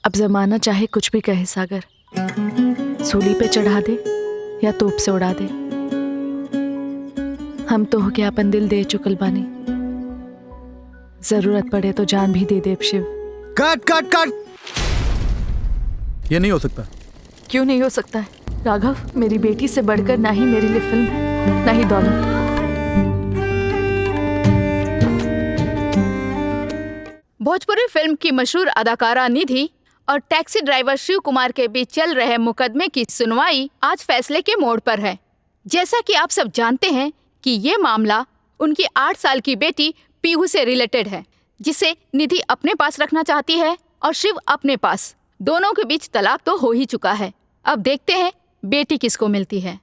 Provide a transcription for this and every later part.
अब जमाना चाहे कुछ भी कहे सागर, सूली पे चढ़ा दे या तोप से उड़ा दे, हम तो हो के अपन दिल दे चुकल बानी। जरूरत पड़े तो जान भी दे दे शिव। कट कट कट, ये नहीं हो सकता। क्यों नहीं हो सकता है राघव? मेरी बेटी से बढ़कर ना ही मेरे लिए फिल्म है, ना ही दौलत। भोजपुरी फिल्म की मशहूर अदाकारा निधि और टैक्सी ड्राइवर शिव कुमार के बीच चल रहे मुकदमे की सुनवाई आज फैसले के मोड़ पर है। जैसा कि आप सब जानते हैं कि ये मामला उनकी 8 साल की बेटी पीहू से रिलेटेड है, जिसे निधि अपने पास रखना चाहती है और शिव अपने पास। दोनों के बीच तलाक तो हो ही चुका है। अब देखते हैं बेटी किसको मिलती है।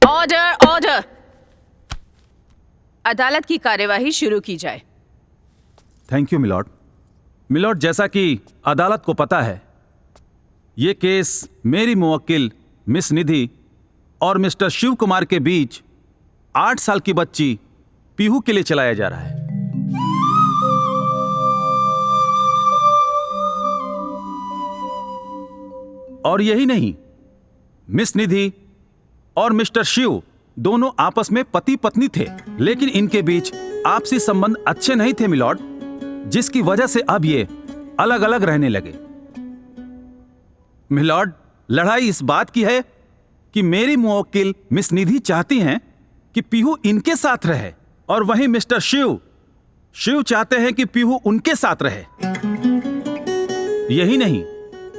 ऑर्डर ऑर्डर, अदालत की कार्यवाही शुरू की जाए। Thank you milord. मिलॉर्ड, जैसा कि अदालत को पता है, ये केस मेरी मुवक्किल मिस निधि और मिस्टर शिव कुमार के बीच 8 साल की बच्ची पीहू के लिए चलाया जा रहा है। और यही नहीं, मिस निधि और मिस्टर शिव दोनों आपस में पति पत्नी थे, लेकिन इनके बीच आपसी संबंध अच्छे नहीं थे मिलॉर्ड, जिसकी वजह से अब ये अलग अलग रहने लगे। मिलॉर्ड, लड़ाई इस बात की है कि मेरी मुवक्किल मिस निधि चाहती हैं कि पीहू इनके साथ रहे, और वहीं मिस्टर शिव चाहते हैं कि पीहू उनके साथ रहे। यही नहीं,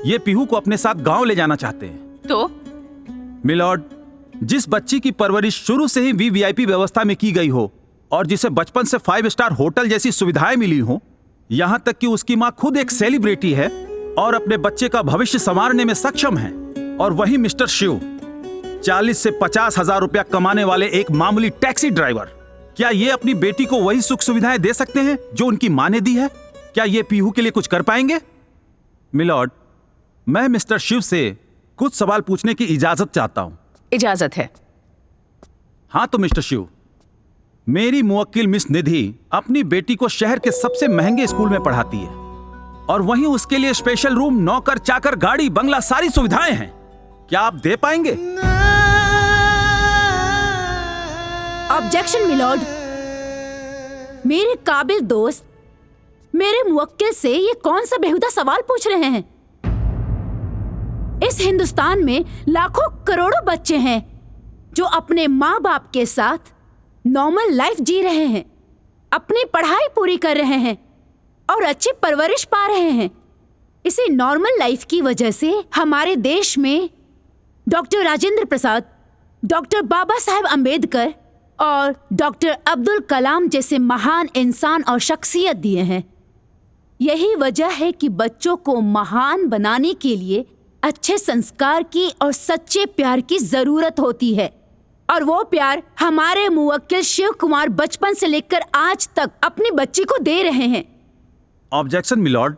ये पीहू को अपने साथ गांव ले जाना चाहते हैं। तो मिलॉर्ड, जिस बच्ची की परवरिश शुरू से ही वीवीआईपी व्यवस्था में की गई हो और जिसे बचपन से 5 स्टार होटल जैसी सुविधाएं मिली हो, यहां तक कि उसकी मां खुद एक सेलिब्रिटी है और अपने बच्चे का भविष्य संवारने में सक्षम है, और वहीं मिस्टर शिव 40 से 50 हजार रुपया कमाने वाले एक मामूली टैक्सी ड्राइवर, क्या ये अपनी बेटी को वही सुख सुविधाएं दे सकते हैं जो उनकी मां ने दी है? क्या ये पीहू के लिए कुछ कर पाएंगे? मिलॉर्ड, मैं मिस्टर शिव से कुछ सवाल पूछने की इजाजत चाहता हूं। इजाजत है। हाँ तो मिस्टर शिव, मेरी मुवक्किल मिस निधि अपनी बेटी को शहर के सबसे महंगे स्कूल में पढ़ाती है, और वहीं उसके लिए स्पेशल रूम, नौकर चाकर, गाड़ी, बंगला, सारी सुविधाएं हैं। क्या आप दे पाएंगे? Objection milord. मेरे काबिल दोस्त मेरे मुवक्किल से ये कौन सा बेहुदा सवाल पूछ रहे हैं? इस हिंदुस्तान में लाखों करोड़ों बच्चे हैं जो अपने माँ बाप के साथ नॉर्मल लाइफ जी रहे हैं, अपनी पढ़ाई पूरी कर रहे हैं और अच्छी परवरिश पा रहे हैं। इसी नॉर्मल लाइफ की वजह से हमारे देश में डॉक्टर राजेंद्र प्रसाद, डॉक्टर बाबा साहेब अम्बेडकर और डॉक्टर अब्दुल कलाम जैसे महान इंसान और शख्सियत दिए हैं। यही वजह है कि बच्चों को महान बनाने के लिए अच्छे संस्कार की और सच्चे प्यार की जरूरत होती है, और वो प्यार हमारे मुवक्किल शिव कुमार बचपन से लेकर आज तक अपनी बच्ची को दे रहे हैं। ऑब्जेक्शन मिलॉर्ड,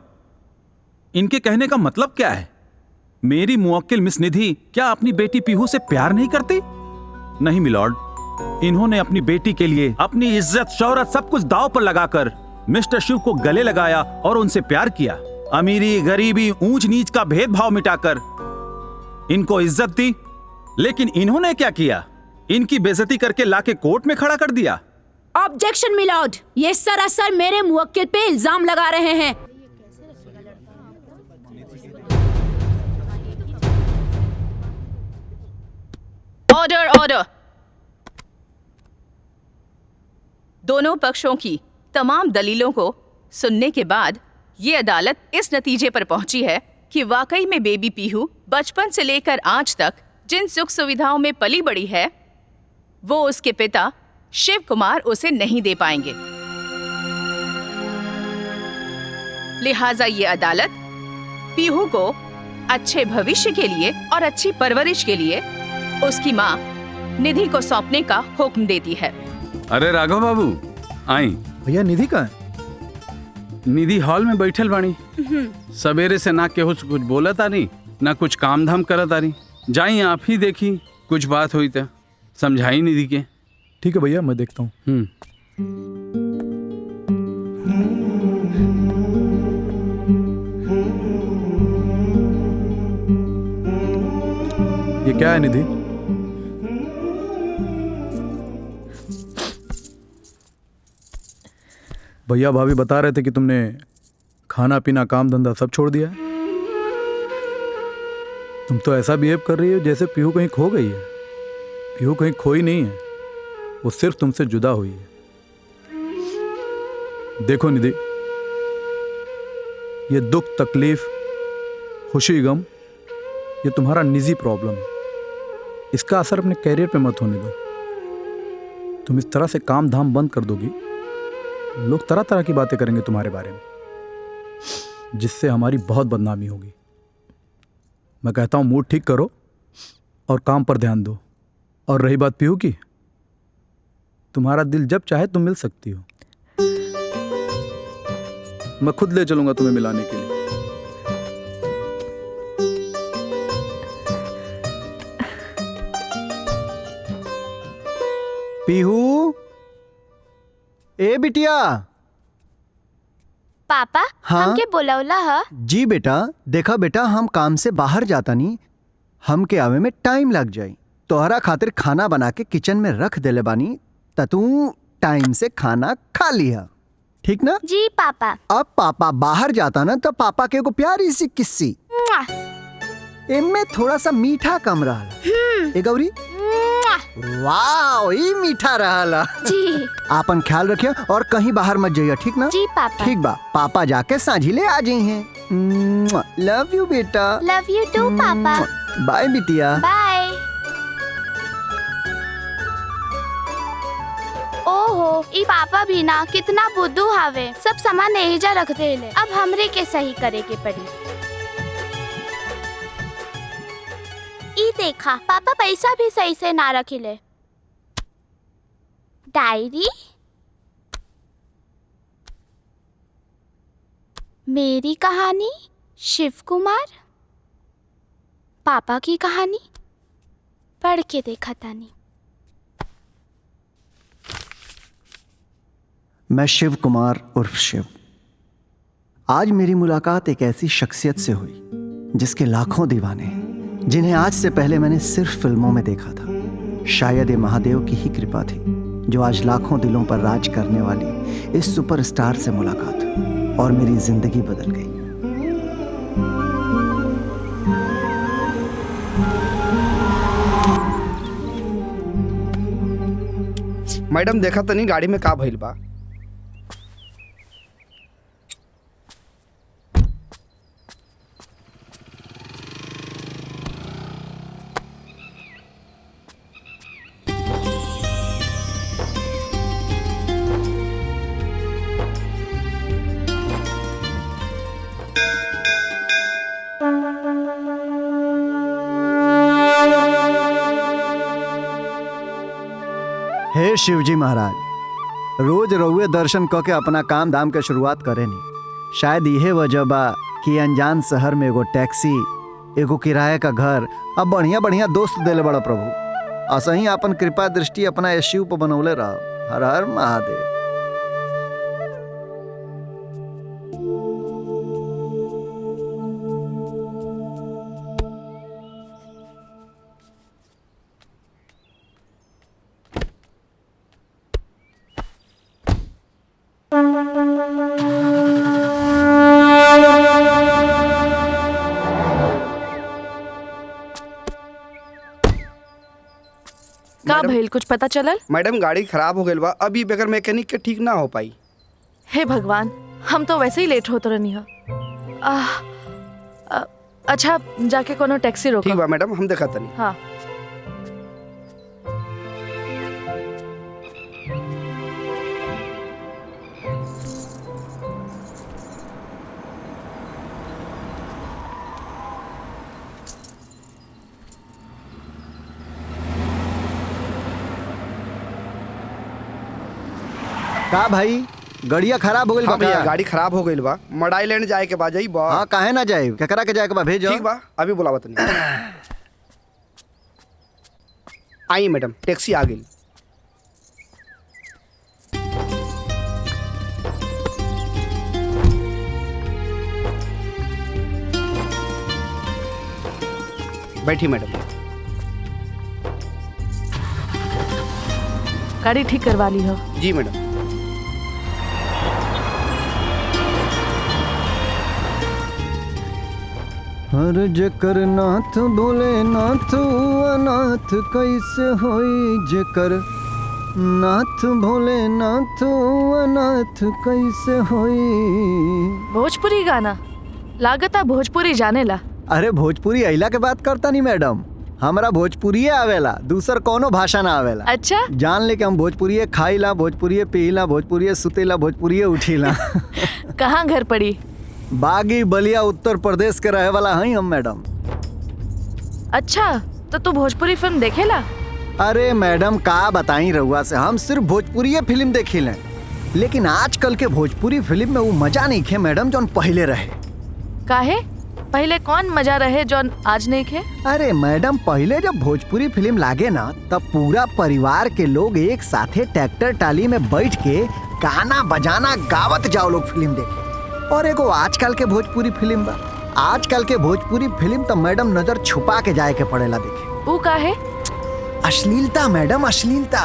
इनके कहने का मतलब क्या है? मेरी मुवक्किल मिस निधि क्या अपनी बेटी पीहू से प्यार नहीं करती? नहीं मिलॉर्ड, इन्होंने अपनी बेटी के लिए अपनी इज्जत, शौहरत, सब कुछ दांव पर लगाकर मिस्टर शिव को गले लगाया और उनसे प्यार किया। अमीरी, गरीबी, ऊंच नीच का भेदभाव मिटाकर इनको इज्जत दी। लेकिन इन्होंने क्या किया? इनकी बेइज्जती करके लाके कोर्ट में खड़ा कर दिया। ऑब्जेक्शन मिलॉर्ड, ये सरासर मेरे मुवक्किल पे इल्जाम लगा रहे हैं। Order order. दोनों पक्षों की तमाम दलीलों को सुनने के बाद ये अदालत इस नतीजे पर पहुंची है कि वाकई में बेबी पीहू बचपन से लेकर आज तक जिन सुख सुविधाओं में पली बड़ी है, वो उसके पिता शिव कुमार उसे नहीं दे पाएंगे। लिहाजा ये अदालत पीहू को अच्छे भविष्य के लिए और अच्छी परवरिश के लिए उसकी मां निधि को सौंपने का हुक्म देती है। अरे राघव बाबू आई। भैया निधि कहाँ है? निधि हॉल में बैठल बानी। सवेरे से ना केहू से कुछ बोला तानी ना कुछ काम धाम करत तानी। जाई आप ही देखी, कुछ बात हुई तो समझाई निधि के। ठीक है भैया, मैं देखता हूँ। ये क्या है निधि? भैया भाभी बता रहे थे कि तुमने खाना पीना काम धंधा सब छोड़ दिया है। तुम तो ऐसा बिहेव कर रही हो जैसे पीहू कहीं खो गई है। पीहू कहीं खोई नहीं है, वो सिर्फ तुमसे जुदा हुई है। देखो निधि, ये दुख तकलीफ खुशी गम ये तुम्हारा निजी प्रॉब्लम है। इसका असर अपने कैरियर पे मत होने दो। तुम इस तरह से काम धाम बंद कर दोगी, लोग तरह तरह की बातें करेंगे तुम्हारे बारे में, जिससे हमारी बहुत बदनामी होगी। मैं कहता हूं मूड ठीक करो और काम पर ध्यान दो। और रही बात पीहू की, तुम्हारा दिल जब चाहे तुम मिल सकती हो। मैं खुद ले चलूंगा तुम्हें मिलाने के लिए। पीहू, ए बिटिया। पापा, हाँ? हमके बोलौला ह? जी बेटा, देखा बेटा, हम काम से बाहर जाता नहीं, हमके आवे में टाइम लग जाई। तोहरा खातिर खाना बना के किचन में रख देले बानी, त तू टाइम से खाना खा लिया, ठीक ना? जी पापा। अब पापा बाहर जाता ना तो पापा के एगो प्यारी सी किस्सी, इनमें थोड़ा सा मीठा कम रहा। ए गौरी, वाह, ई मीठा रहा। जी। आपन ख्याल रखिए और कहीं बाहर मत जाइए, ठीक ना? जी पापा। ठीक बा, पापा जाके सांझी ले आ जाई हैं। लव यू बेटा। लव यू टू पापा। बाय बिटिया। बाय। ओहो, ई पापा भी ना कितना बुद्धू हावे, सब सामान एहिजा रख देले। अब हमरे के सही करे के पड़ी। ई देखा, पापा पैसा भी सही से ना रखिले। डायरी, मेरी कहानी, शिव कुमार, पापा की कहानी पढ़ के देखा तानी। मैं शिव कुमार उर्फ शिव। आज मेरी मुलाकात एक ऐसी शख्सियत से हुई जिसके लाखों दीवाने हैं, जिन्हें आज से पहले मैंने सिर्फ फिल्मों में देखा था। शायद ये महादेव की ही कृपा थी जो आज लाखों दिलों पर राज करने वाली इस सुपरस्टार से मुलाकात हुई और मेरी जिंदगी बदल गई। मैडम देखा तनी गाड़ी में का भइल बा। हे शिवजी महाराज, रोज रउए दर्शन क के अपना काम धाम के शुरुआत करे नी। शायद यही वजह बा कि अनजान शहर में एगो टैक्सी, एगो किराए का घर, अब बढ़िया बढ़िया दोस्त देले बड़ा प्रभु। असही अपन कृपा दृष्टि अपना यश शिव पर बनौले रहो। हर हर महादेव। का भइल, कुछ पता चलल? मैडम गाड़ी खराब हो गई बा, अभी बगैर मैकेनिक के ठीक ना हो पाई। हे भगवान, हम तो वैसे ही लेट होते रहनी है। अच्छा, जाके कोनो टैक्सी रोको। ठीक बा मैडम, हम देखा तनी। हाँ। का भाई गड़िया खराब हो गई हाँ भैया गाड़ी खराब हो गई बा, मडाई लेने जाए के बाद जाई बा। हाँ काहे ना जाए, केकरा के जाए के बा भेजो। ठीक बा, अभी बुलावत नहीं। आई मैडम, टैक्सी आ गई। बैठी मैडम। गाड़ी ठीक करवा ली हो? जी मैडम। हर जेकर नाथ बोले नाथ अनाथ कैसे होई, जेकर नाथ भोले नाथ अनाथ कैसे होई। भोजपुरी गाना लागता भोजपुरी जाने ला। अरे भोजपुरी अइला के बात करता नहीं मैडम, हमरा भोजपुरिये आवेला, दूसर कोनो भाषा ना आवेला। अच्छा जान ले के हम भोजपुरिये खाईला, भोजपुरिये पीला, भोजपुरिये सुतेला, भोजपुरिये उठीला। कहाँ घर पड़ी? बागी बलिया उत्तर प्रदेश के रहे वाला हई हम मैडम। अच्छा तो तू भोजपुरी फिल्म देखेला? अरे मैडम का बताई रहुआ से, हम सिर्फ भोजपुरिये फिल्म देखिले, लेकिन आजकल के भोजपुरी फिल्म में वो मजा नहीं खे मैडम जौन पहले रहे। काहे? पहले कौन मजा रहे जौन आज नहीं खे? अरे मैडम पहले जब भोजपुरी फिल्म लागे ना तब पूरा परिवार के लोग एक साथे ट्रैक्टर टाली में बैठ के गाना बजाना गावत जाओ लोग फिल्म देखे। और एगो आजकल के भोजपुरी फिल्म बा, आजकल के भोजपुरी फिल्म तो मैडम नजर छुपा के जाए के पड़ेला देखे। वो काहे? अश्लीलता मैडम, अश्लीलता।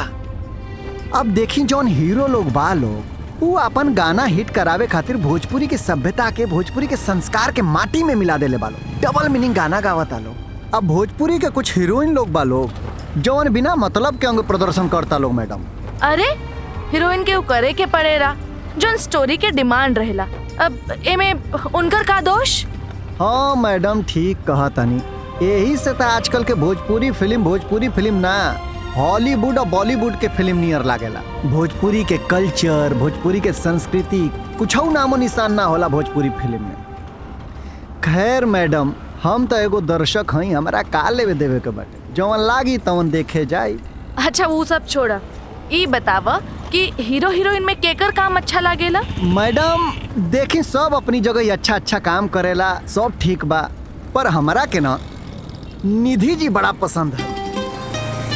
अब देखी जौन हीरो लोग बा लोग वो अपन गाना हिट करावे खातिर भोजपुरी की सभ्यता के, भोजपुरी के संस्कार के माटी में मिला देले बा लोग, डबल मीनिंग गाना गावता लोग। अब भोजपुरी के कुछ हीरोइन लोग बा लोग जौन बिना मतलब के अंग प्रदर्शन करता लोग मैडम। अरे हीरोइन के करे के पड़ेला जौन स्टोरी के डिमांड रहेला, अब एमे उनकर का दोष? हाँ मैडम ठीक कहा तनी, यही से तो आजकल के भोजपुरी फिल्म ना हॉलीवुड और बॉलीवुड के फिल्म नियर लागेला। भोजपुरी के कल्चर, भोजपुरी के संस्कृति कुछ नामो निशान ना होला भोजपुरी फिल्म में। खैर मैडम हम तो एगो दर्शक हई, हमारा का लेवे देवे के बाटे, जवन लागी तवन देखे जाई। अच्छा वो सब छोड़ा, ई बतावा कि हीरो हीरोइन में केकर काम अच्छा लागेला? मैडम देखी सब अपनी जगह अच्छा अच्छा काम करेला, सब ठीक बा, पर हमारा के ना निधि जी बड़ा पसंद है।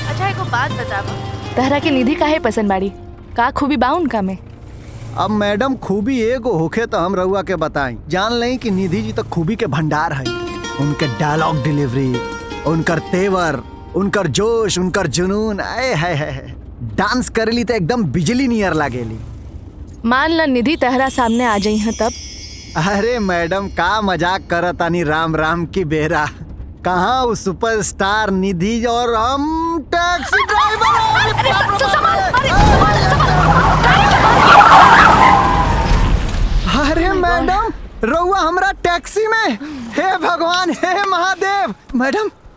अच्छा एको बात बतावा, तहरा के निधि काहे पसंद बाड़ी? का खूबी बा उनका में? अब मैडम खूबी एगो होखे तो हम रहुआ के बताई, जान लें कि निधि जी तो खूबी के भंडार है। उनके डायलॉग डिलीवरी, उनकर तेवर, उनकर जोश, उनकर जुनून, आए है डांस करेली तो एकदम बिजली नियर लागेली। मान ला निधि तहरा सामने आ जाई है तब? अरे मैडम का मजाक करतानी, राम राम की बेरा, कहाँ वो सुपरस्टार निधि और हम टैक्सी ड्राइवर। अरे मैडम रउआ हमरा टैक्सी में, हे भगवान हे महादेव।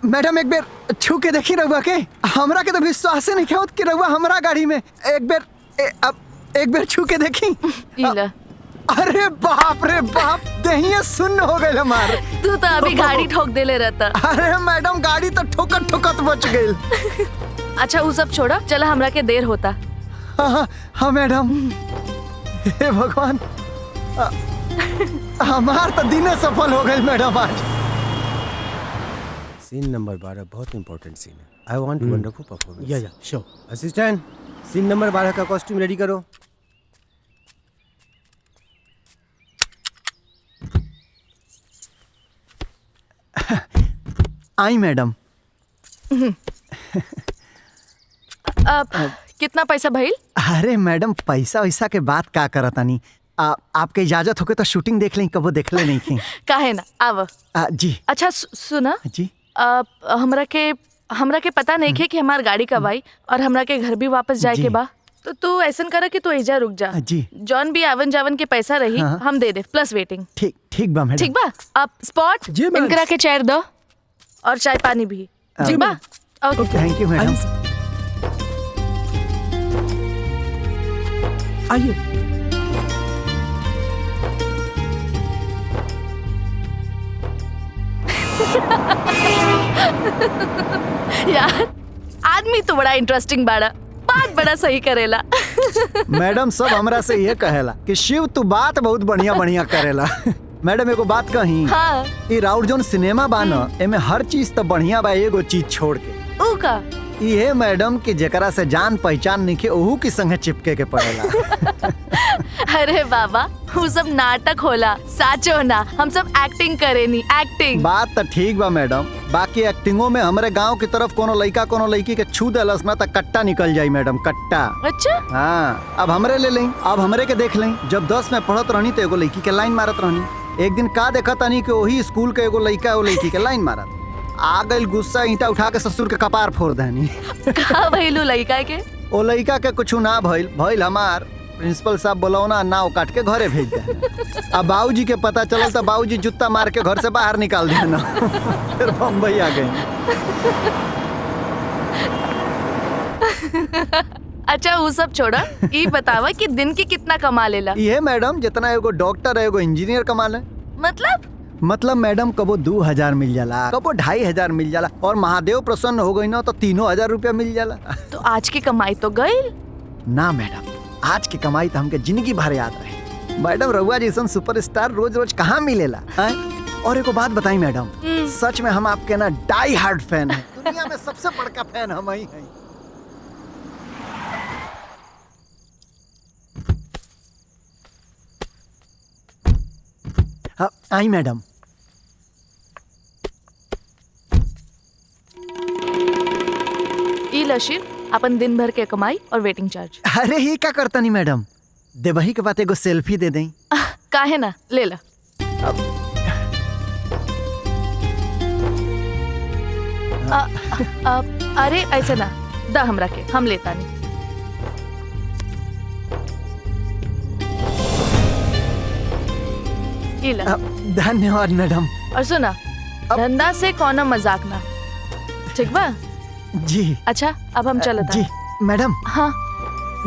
मैडम एक बेर छू के देखी रउआ के, हमरा के तो विश्वास नहीं होत कि रउआ हमरा गाड़ी में, एक बेर छू के देखी। अरे बाप रे बाप, दहिया सुन्न हो गए हमार। तू तो अभी गाड़ी ठोक देले रहता। अरे मैडम गाड़ी तो ठोकत ठोकत बच गई। अच्छा वो सब छोड़ा, चला हमरा के देर होता। हाँ मैडम, हे भगवान हमार तो दिन सफल हो गए मैडम आज। सीन नंबर 12 बहुत इंपॉर्टेंट सीन है। I want wonderful performance. या श्योर। असिस्टेंट सीन नंबर 12 का कॉस्ट्यूम रेडी करो। आई मैडम। कितना पैसा भइल? अरे मैडम पैसा वैसा के बात का करतानी, आपके इजाजत होके तो शूटिंग देख लें, कबो देखले नहीं की। काहे ना आव। जी अच्छा सुना जी, हमरा के पता नहीं खे कि हमार गाड़ी कब आई और हमरा के घर भी वापस जाए के बा, तो तू ऐसा करे कि तू एजा रुक जा जी। जॉन भी आवन जावन के पैसा रही हम दे दे प्लस वेटिंग। ठीक बा मैडम। ठीक बा, आप स्पॉट इनकरा के चेयर दो और चाय पानी भी। ठीक बा, ओके थैंक यू मैडम। आइए। यार आदमी तो बड़ा इंटरेस्टिंग बाड़ा, बात बड़ा सही करेला। मैडम सब हमरा से ये कहेला कि शिव तू बात बहुत बढ़िया बढ़िया करेला। मैडम एगो बात कही, हाँ। ई राउर जोन सिनेमा बा न, एमे हर चीज तो बढ़िया बा, एगो चीज छोड़ के। ऊ का? ये मैडम कि जेकरा से जान पहचान नहीं के ओहू की संगे चिपके के पड़ेला। अरे बाबा, वो सब नाटक होला, साचो ना, हम सब एक्टिंग करेनी, एक्टिंग। बात तो ठीक बा मैडम, बाकी एक्टिंगों में हमारे गांव की तरफ कोनो लड़का कोनो लड़की के छू देलस ना तो कट्टा निकल जाई मैडम, कट्टा। अच्छा? हाँ, अब हमरे ले लें, अब हमरे के देख लें। जब 10 में पढ़त रहनी तो एगो लड़की के लाइन मारत रहनी। एक दिन का देखा तनी कि वही स्कूल के एगो लड़का वो लड़की के लाइन मारत। आ गइल गुस्सा, ईंटा उठा के ससुर के कपार फोड़ देनी। का भइलू लड़का के? ओ लड़का के कुछ ना भइल हमार प्रिंसिपल साहब बोलौना नाव काट के घरे भेज दे। अब बाबूजी के पता चलल तो बाबूजी जूता मार के घर से बाहर निकाल देना। फिर बम्बई आ गए। अच्छा वो सब छोड़ा, ये बतावा कि दिन की कितना कमा लेला? ये मैडम जितना एगो डॉक्टर है एगो इंजीनियर कमा ले। मतलब मैडम कबो 2000 मिल जाला, कबो 2500 मिल जाला, और महादेव प्रसन्न हो गई ना तो 3000 रुपया मिल जाला। तो आज की कमाई तो गई ना मैडम, आज की कमाई तो हमके जिंदगी भर याद रहे। मैडम रउआ जैसन सुपरस्टार रोज रोज कहाँ मिलेला है? और एक बात बताई मैडम, सच में हम आपके ना डाई हार्ड फैन हैं। दुनिया में सबसे बड़का फैन हम ही हैं। हाँ, आई मैडम। ई लशीर अपन दिन भर के कमाई और वेटिंग चार्ज। अरे ही क्या करता नहीं मैडम, देवही के बात एगो सेल्फी दे दें। काहे ना, ले ला। अरे ऐसे ना, दा हमरा के, हम लेता नहीं। ई ला। धन्यवाद मैडम। और सुना, धंधा से कौनो मजाक ना, ठीक बा? जी। अच्छा अब हम चलते जी मैडम। हाँ,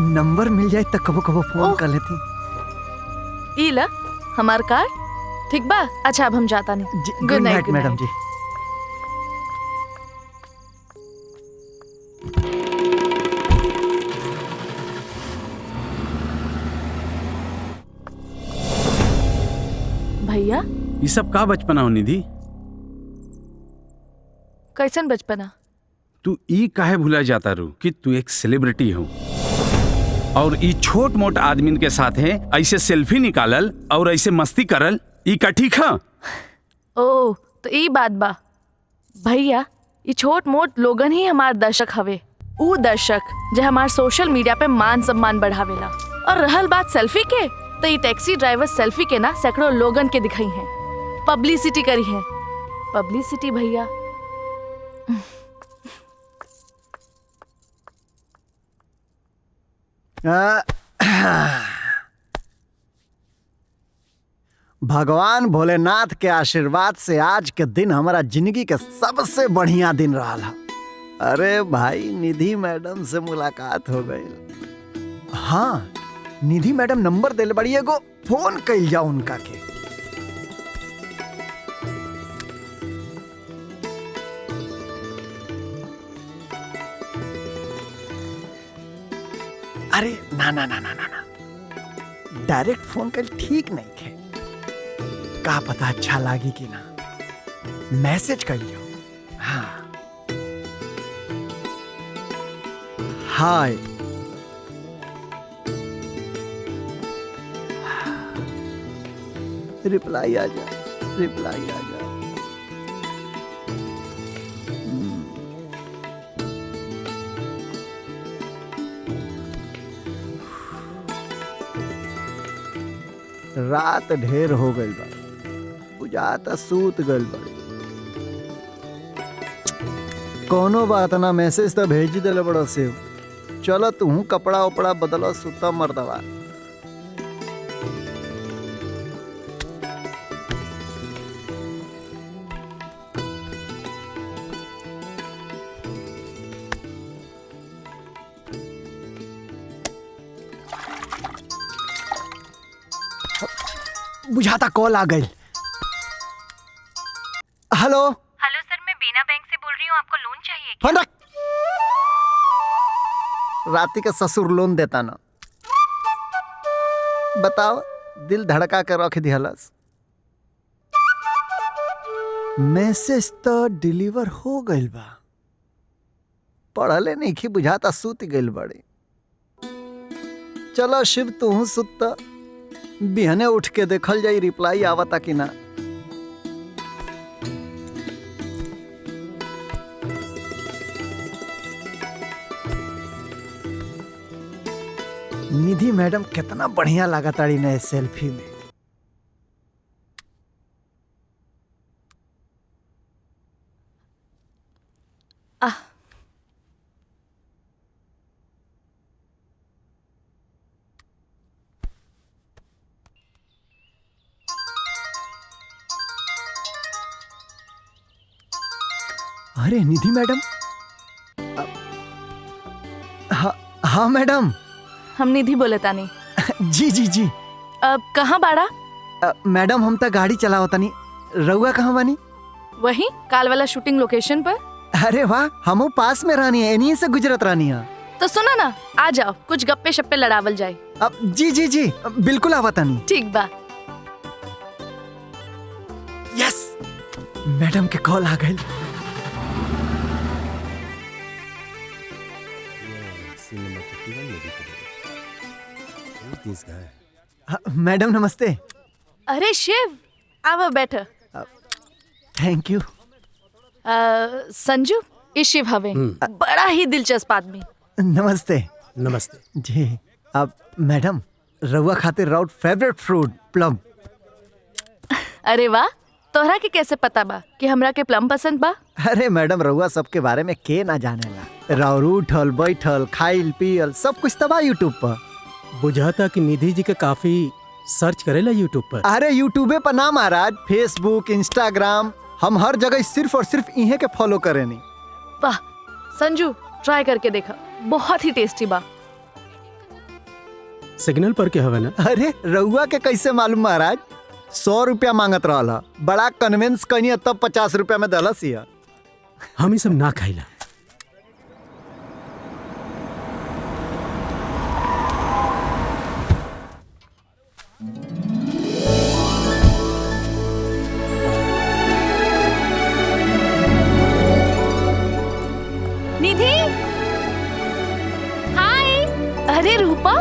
नंबर मिल जाए तो कबो कबो फोन कर लेती। ई ला हमार कार्ड, ठीक बा? अच्छा अब हम जाता नहीं। गुड नाइट मैडम जी। भैया ये सब का बचपना हो निधि? कैसन बचपना? तू ई काहे भूला जाता रू कि तू एक सेलिब्रिटी हो, और ई छोट मोट आदमी के साथ है ऐसे सेल्फी निकालल और ऐसे मस्ती करल, ई का ठीक है? ओ तो ई बात बा भैया, ये छोट मोट लोगन ही हमार दर्शक हवे, ऊ दर्शक जो हमार सोशल मीडिया पे मान सम्मान बढ़ावेला। और रहल बात सेल्फी के, तो ये टैक्सी ड्राइवर सेल्फी के ना सैकड़ों लोगन के दिखाई हैं, पब्लिसिटी करी है। पब्लिसिटी भैया। भगवान भोलेनाथ के आशीर्वाद से आज के दिन हमारा जिंदगी के सबसे बढ़िया दिन रहा है। अरे भाई निधि मैडम से मुलाकात हो गई। हाँ, निधि मैडम नंबर दिल बड़ी एगो फोन कइल जाओ उनका के। अरे ना ना ना ना ना ना, डायरेक्ट फोन कइल ठीक नहीं थे, का पता अच्छा लागी कि ना, मैसेज कर लियो। हाँ, हाय। रिप्लाई आ जा, रिप्लाई आ जा। रात ढेर हो गई बा, बुझाता सूत गइल बड़ी। कोनो बात ना, मैसेज तो भेज दिले बड़ा से। चलो तू कपड़ा उपड़ा बदलो, सुता मर्दवा। बुझाता कॉल आ गई। हेलो हेलो सर, मैं बीना बैंक से बोल रही हूँ, आपको लोन चाहिए क्या? फोन रख। राती का ससुर लोन देता ना, बताओ, दिल धड़का कर रख दिहलस। मैसेज तो डिलीवर हो गइल बा, पढ़ले नहीं बुझाता सूत गइल बड़ी। चलो शिव तू सुत, बिहने उठ के देखल जाई रिप्लाई आवता कि ना। निधि मैडम कितना बढ़िया लागताड़ी नए सेल्फी में। अरे निधि मैडम। हाँ मैडम। हम निधि बोले तानी। जी जी जी। अब कहाँ बाड़ा? मैडम हम तो गाड़ी चलाओ तनी, रउआ कहाँ बानी? वही काल वाला शूटिंग लोकेशन पर। अरे वाह, हमो पास में रहनी है, इन्हीं से गुजरत रहनी है। तो सुना ना, आ जाओ कुछ गप्पे शप्पे लड़ावल जाए। अब जी जी जी बिल्कुल आवतानी। ठीक बा। यस, मैडम के कॉल आ गए। मैडम नमस्ते। अरे शिव, आओ बैठ। Thank you. संजू, ये शिव हवे, बड़ा ही दिलचस्प आदमी। नमस्ते। नमस्ते जी। अब मैडम रउआ खातिर राउट फेवरेट फ्रूट प्लम। अरे वाह, तोहरा के कैसे पता बा कि हमरा के प्लम पसंद बा? अरे मैडम रउआ सबके बारे में के ना जानेला। राउर उठल बैठल खाइल पियल सब कुछ तबा यूट्यूब पर। बुझाता कि निधि जी के काफी सर्च करेला यूट्यूब पर। अरे यूट्यूबे पर ना महाराज, फेसबुक इंस्टाग्राम हम हर जगह सिर्फ और सिर्फ इन्हें के फॉलो करेनी। वाह संजू, ट्राई करके देखा, बहुत ही टेस्टी बा। सिग्नल पर के हवे ना? अरे रउआ के कैसे मालूम महाराज? 100 रुपया मांगत रहा, बड़ा कन्विंस कनिए तब 50 रुपया में दलस हिया। हम ही सब ना खाइला। निधि, हाय। अरे रूपा,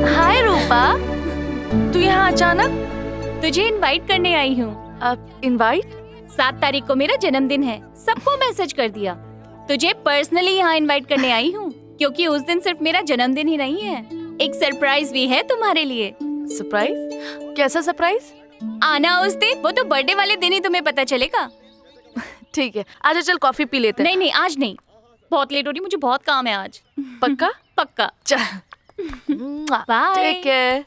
हाय रूपा, तू यहाँ अचानक? तुझे इनवाइट करने आई हूँ। अब इनवाइट? 7 तारीख को मेरा जन्मदिन है, सबको मैसेज कर दिया। तुझे पर्सनली यहाँ इनवाइट करने आई हूँ, क्योंकि उस दिन सिर्फ मेरा जन्मदिन ही नहीं है, एक सरप्राइज भी है तुम्हारे लिए। सरप्राइज? कैसा सरप्राइज? आना उस दिन, वो तो बर्थडे वाले दिन ही तुम्हें पता चलेगा। ठीक है, आजा चल कॉफी पी लेते हैं। नहीं आज नहीं, बहुत लेट हो रही, मुझे बहुत काम है आज। पक्का? पक्का। चल bye. Take care.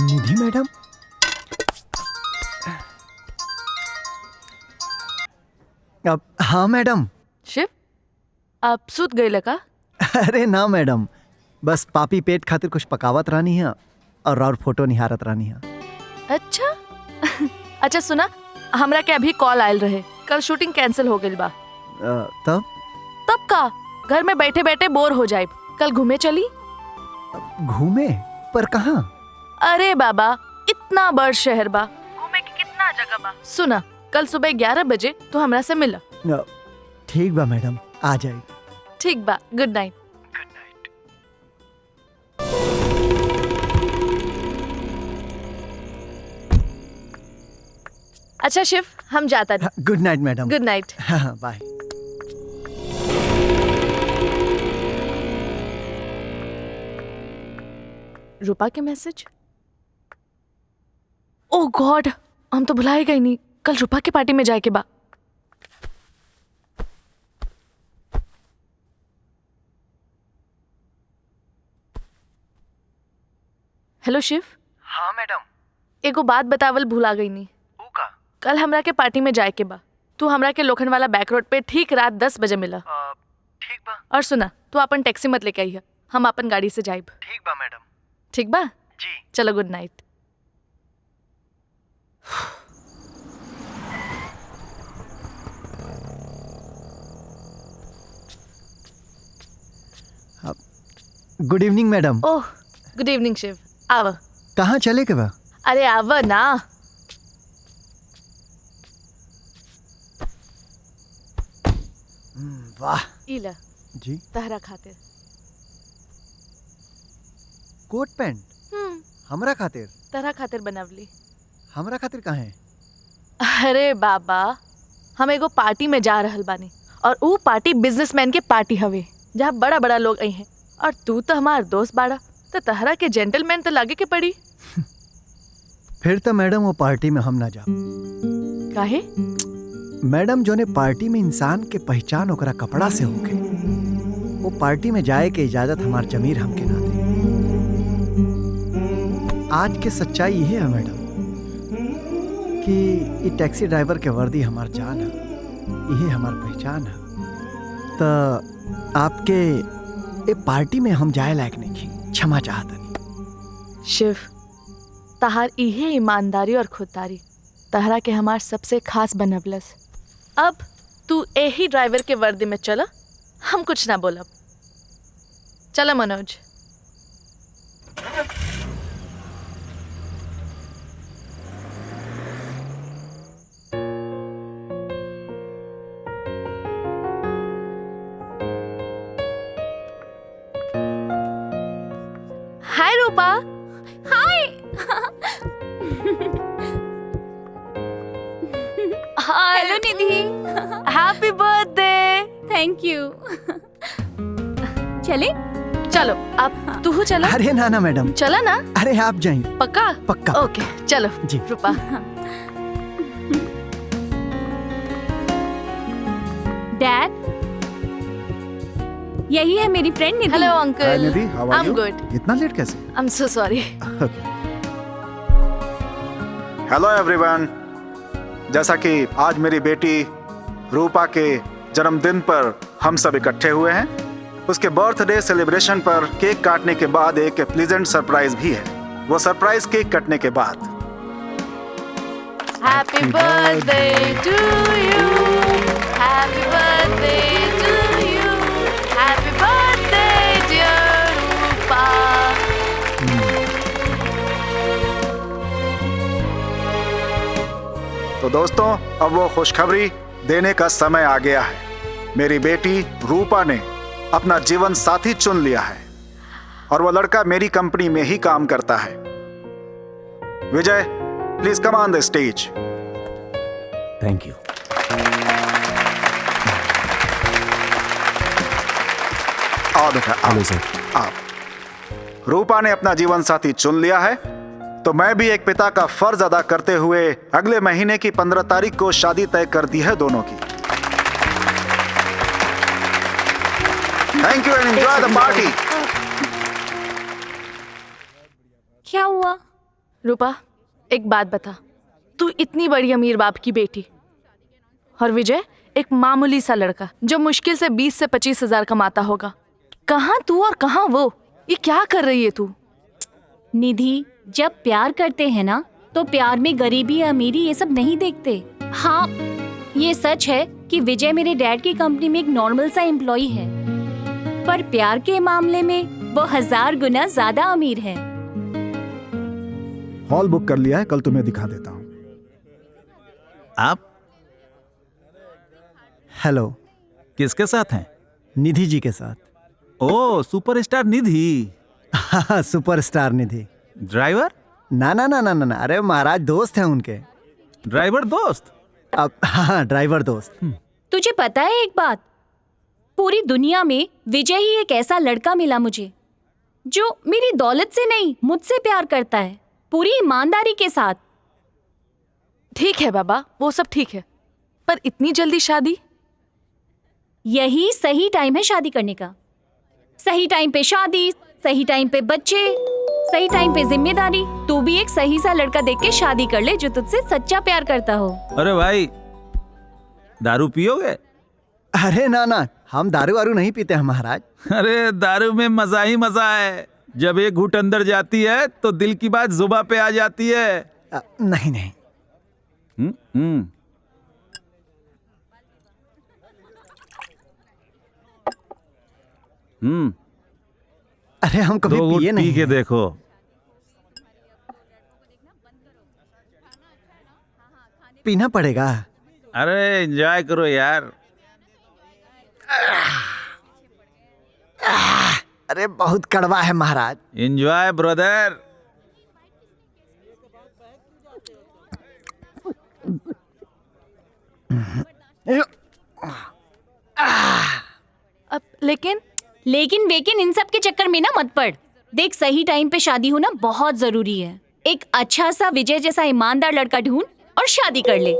Nidhi madam. अब हाँ मैडम। शिव, आप सुत गए लगा? अरे ना मैडम, बस पापी पेट खातिर कुछ पकावत रानी है और फोटो निहारत रानी है। अच्छा अच्छा सुना, हमरा के अभी कॉल आयल रहे, कल शूटिंग कैंसिल हो गई बा। तब का घर में बैठे बैठे बोर हो जाए, कल घूमे चली। घूमे? पर कहाँ? अरे बाबा, इतना बड़ शहर बा, घूमे की कितना जगह बा। सुना, कल सुबह 11 बजे तो हमरा से मिला। ठीक बा मैडम, आ जाए। ठीक बा, गुड नाइट। अच्छा शिव, हम जाता नहीं। Good night madam. Good night. हाँ बाय। रूपा के मैसेज। ओह गॉड, हम तो भुला ही गई नहीं, कल रूपा की पार्टी में जाए के बा। हेलो शिव। हाँ मैडम। एगो बात बतावल भुला गई नी। कल हमरा के पार्टी में जाए के बा। तू हमरा के लोखंड वाला बैक रोड पे ठीक रात 10 बजे मिला। ठीक बा। और सुना, तू अपन टैक्सी मत लेके आई है, हम अपन गाड़ी से जाइब। ठीक बा मैडम। ठीक बा जी। चलो, good night. Good evening madam. ओह, गुड इवनिंग शिव। आव। कहाँ चले के बा? अरे आव ना। वाह। इला जी। तहरा खातिर कोट पैंट हमरा खातिर? तहरा खातिर बनवली। हमरा खातिर कहाँ है? अरे बाबा, हम एगो पार्टी में जा रहल बानी और ऊ पार्टी बिजनेसमैन के पार्टी हवे जहाँ बड़ा बड़ा लोग आई हैं, और तू तो हमार दोस्त बाड़ा, तो तहरा के जेंटलमैन तो लागे के पड़ी। फिर तो मैडम वो पार्टी में हम ना जा। काहे? मैडम जो ने पार्टी में इंसान के पहचान ओकरा कपड़ा से होके, वो पार्टी में जाए के इजाजत हमार जमीर हमके ना दे। आज के सच्चाई ये है मैडम कि ये टैक्सी ड्राइवर के वर्दी हमार जान है, ये हमार पहचान है। तो आपके ये पार्टी में हम जाए लायक नहीं, क्षमा चाहता नहीं। शिव, तहार इहे ईमानदारी और खुददारी तहरा के हमार सबसे खास बनवलस। अब तू यही ड्राइवर के वर्दी में चला, हम कुछ ना बोलब। चला Manoj. Hi Rupa. Hi. Hello Nidhi. Happy birthday. Thank you. चले? चलो, आप तू चलो। अरे ना ना मैडम, चला ना। अरे आप जाइए। पक्का? पक्का। ओके चलो जी। रूपा। डैड, यही है मेरी friend Nidhi. Hello uncle. Nidhi, how are I you? Am good. इतना लेट कैसे? I am so sorry. Hello everyone. जैसा कि आज मेरी बेटी रूपा के जन्मदिन पर हम सब इकट्ठे हुए हैं, उसके बर्थडे सेलिब्रेशन पर केक काटने के बाद एक प्लीजेंट सरप्राइज भी है। वो सरप्राइज केक कटने के बाद। Happy birthday to you, happy birthday to you, happy birthday dear Rupa. तो दोस्तों, अब वो खुशखबरी देने का समय आ गया है। मेरी बेटी रूपा ने अपना जीवन साथी चुन लिया है और वो लड़का मेरी कंपनी में ही काम करता है। Vijay, please come on the stage. Thank you. आओ बेटा, आओ सर। आप रूपा ने अपना जीवन साथी चुन लिया है, तो मैं भी एक पिता का फर्ज अदा करते हुए अगले महीने की 15 तारीख को शादी तय कर दी है दोनों की। Thank you and enjoy the party. क्या हुआ? रूपा, एक बात बता, तू इतनी बड़ी अमीर बाप की बेटी और विजय एक मामूली सा लड़का जो मुश्किल से 20 से 25 हजार कमाता होगा। कहाँ तू और कहाँ वो? ये क्या कर रही है तू? निधि, जब प्यार करते हैं ना, तो प्यार में गरीबी अमीरी ये सब नहीं देखते। हाँ, ये सच है कि विजय मेरे डैड की कंपनी में एक नॉर्मल सा एम्प्लॉय है, पर प्यार के मामले में वो 1000 गुना ज्यादा अमीर है। हॉल बुक कर लिया है, कल तुम्हें दिखा देता हूँ। आप हेलो। किसके साथ हैं? निधि जी के साथ। ओ, सुपरस्टार निधि। हाँ, सुपरस्टार निधि। ड्राइवर? ना ना ना ना ना, अरे महाराज दोस्त हैं उनके। ड्राइवर दोस्त? अब हाँ, ड्राइवर दोस्त। तुझे पता है एक बात, पूरी दुनिया में विजय ही एक ऐसा लड़का मिला मुझे जो मेरी दौलत से नहीं, मुझसे प्यार करता है, पूरी ईमानदारी के साथ। ठीक है बाबा, वो सब ठीक है, पर इतनी जल्दी शादी? यही सही टाइम है शादी करने का। सही टाइम पे शादी, सही टाइम पे बच्चे, सही टाइम पे जिम्मेदारी। तू भी एक सही सा लड़का देख के शादी कर ले जो तुझसे सच्चा प्यार करता हो। अरे भाई, दारू पियोगे? अरे ना ना, हम दारू वारू नहीं पीते हैं महाराज। अरे दारू में मजा ही मजा है। जब एक घूंट अंदर जाती है तो दिल की बात जुबान पे आ जाती है। नहीं नहीं। अरे हम कभी पिए नहीं। पी के देखो। पीना पड़ेगा। अरे एंजॉय करो यार। अरे बहुत कड़वा है महाराज। Enjoy brother. अब लेकिन वेकिन इन सब के चक्कर में ना मत पड़। देख, सही टाइम पे शादी होना बहुत जरूरी है। एक अच्छा सा विजय जैसा ईमानदार लड़का ढूंढ और शादी कर ले।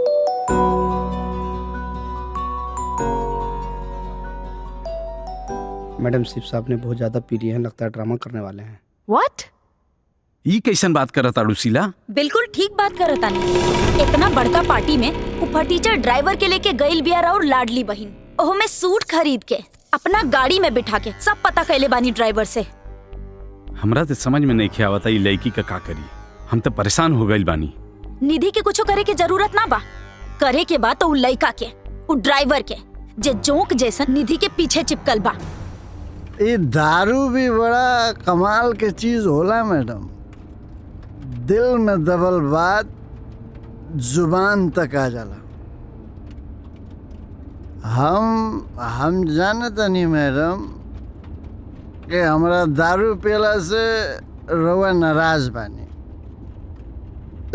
मैडम शिव साहब ने बहुत ज्यादा पी लिए हैं, लगता है ड्रामा करने वाले हैं। व्हाट? ई कैसन बात करत ताड़ू शीला? बिल्कुल ठीक बात करत तानी। इतना बड़का पार्टी में ऊपर टीचर ड्राइवर के लेके गइल बिया और लाडली बहिन, ओहो में सूट खरीद के अपना गाड़ी में बिठा के सब पता कैले बानी ड्राइवर से। हमरा तो समझ में नहीं आवता ई लड़की का करी। हम तो परेशान हो गइल बानी। निधि के कुछो करे के जरूरत ना बा। करे के बा तो उ लड़का के, उ ड्राइवर के, जे जोंक जैसन निधि के पीछे चिपकल बा। ये दारू भी बड़ा कमाल के चीज होला मैडम। दिल में दबल बात जुबान तक आ जाला। हम जानत नहीं मैडम कि हमरा दारू पियला से रउआ नाराज बानी,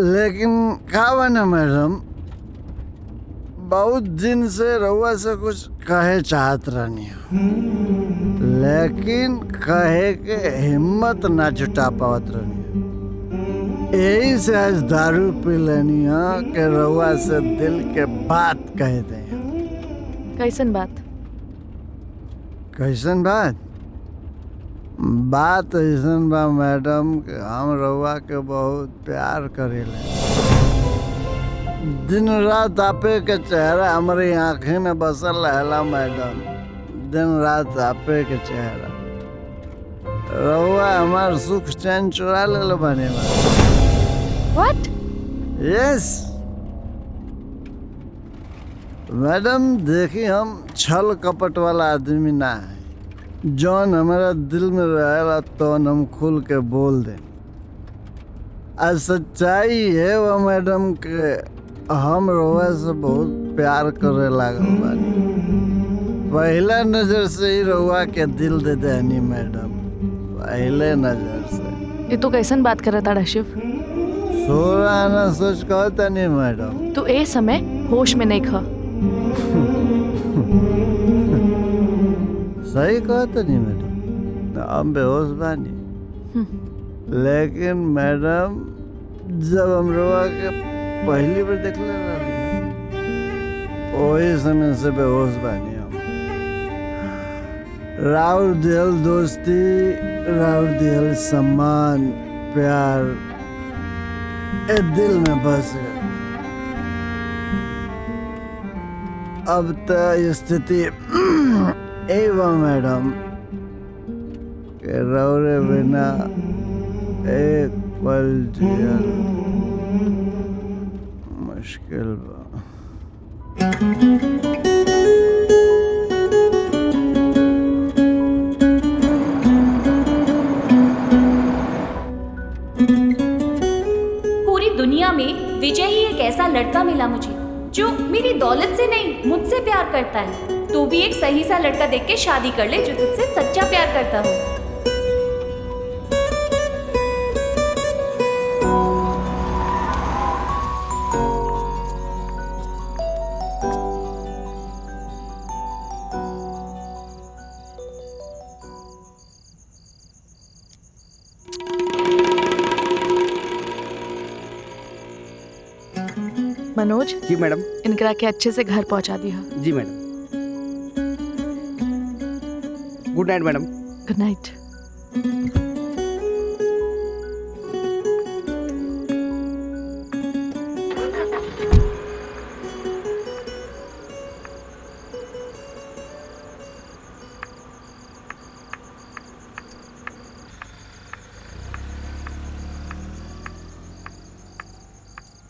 लेकिन का बना मैडम, बहुत दिन से रउआ से कुछ कहे चाहत रहनी, लेकिन कहे के हिम्मत ना जुटा पावत रहनी। यही से आज दारू पी लेनी है कि रउआ से दिल के बात कह दे। कैसन बात? कैसन बात? बात ऐसन बा मैडम कि हम रउआ के बहुत प्यार करेले। दिन रात आपे के चेहरा हमारी आंखें में बसल रहला मैडम। दिन रात आपे के चेहरा। रउआ हमार सुख चैन चुरा ले बने। What? Yes. मैडम देखी, हम छल कपट वाला आदमी ना है। जौन हमारा दिल में रहेला तो हम खुल के बोल दें। आज सच्चाई है वो मैडम के हम रउआ से बहुत प्यार करे लागल बानी। पहला नजर से ही रउआ के दिल दे देनी मैडम, पहले नजर से। ये तो कैसन बात करत ताड़ा शिव? सोरा ना सोच कहता नहीं मैडम। तू ए समय होश में नहीं खा। सही कहता नहीं मैडम, हम बेहोश बानी। लेकिन मैडम जब हम रउआ के पहली बार देखले रहनी, वही समय से बेहोश बानी हम। राउर दिल दोस्ती, राउर दिल सम्मान, प्यार ए दिल में बस गए। अब तो स्थिति एवं मैडम के रौरे बिना एक पल जियल मुश्किल बा। पूरी दुनिया में विजय ही एक ऐसा लड़का मिला मुझे जो मेरी दौलत से नहीं, मुझसे प्यार करता है। तू भी एक सही सा लड़का देख के शादी कर ले जो तुझसे सच्चा प्यार करता हो। मनोज। जी मैडम। इनकरा के अच्छे से घर पहुंचा दिया। जी madam. Good night madam. Good night.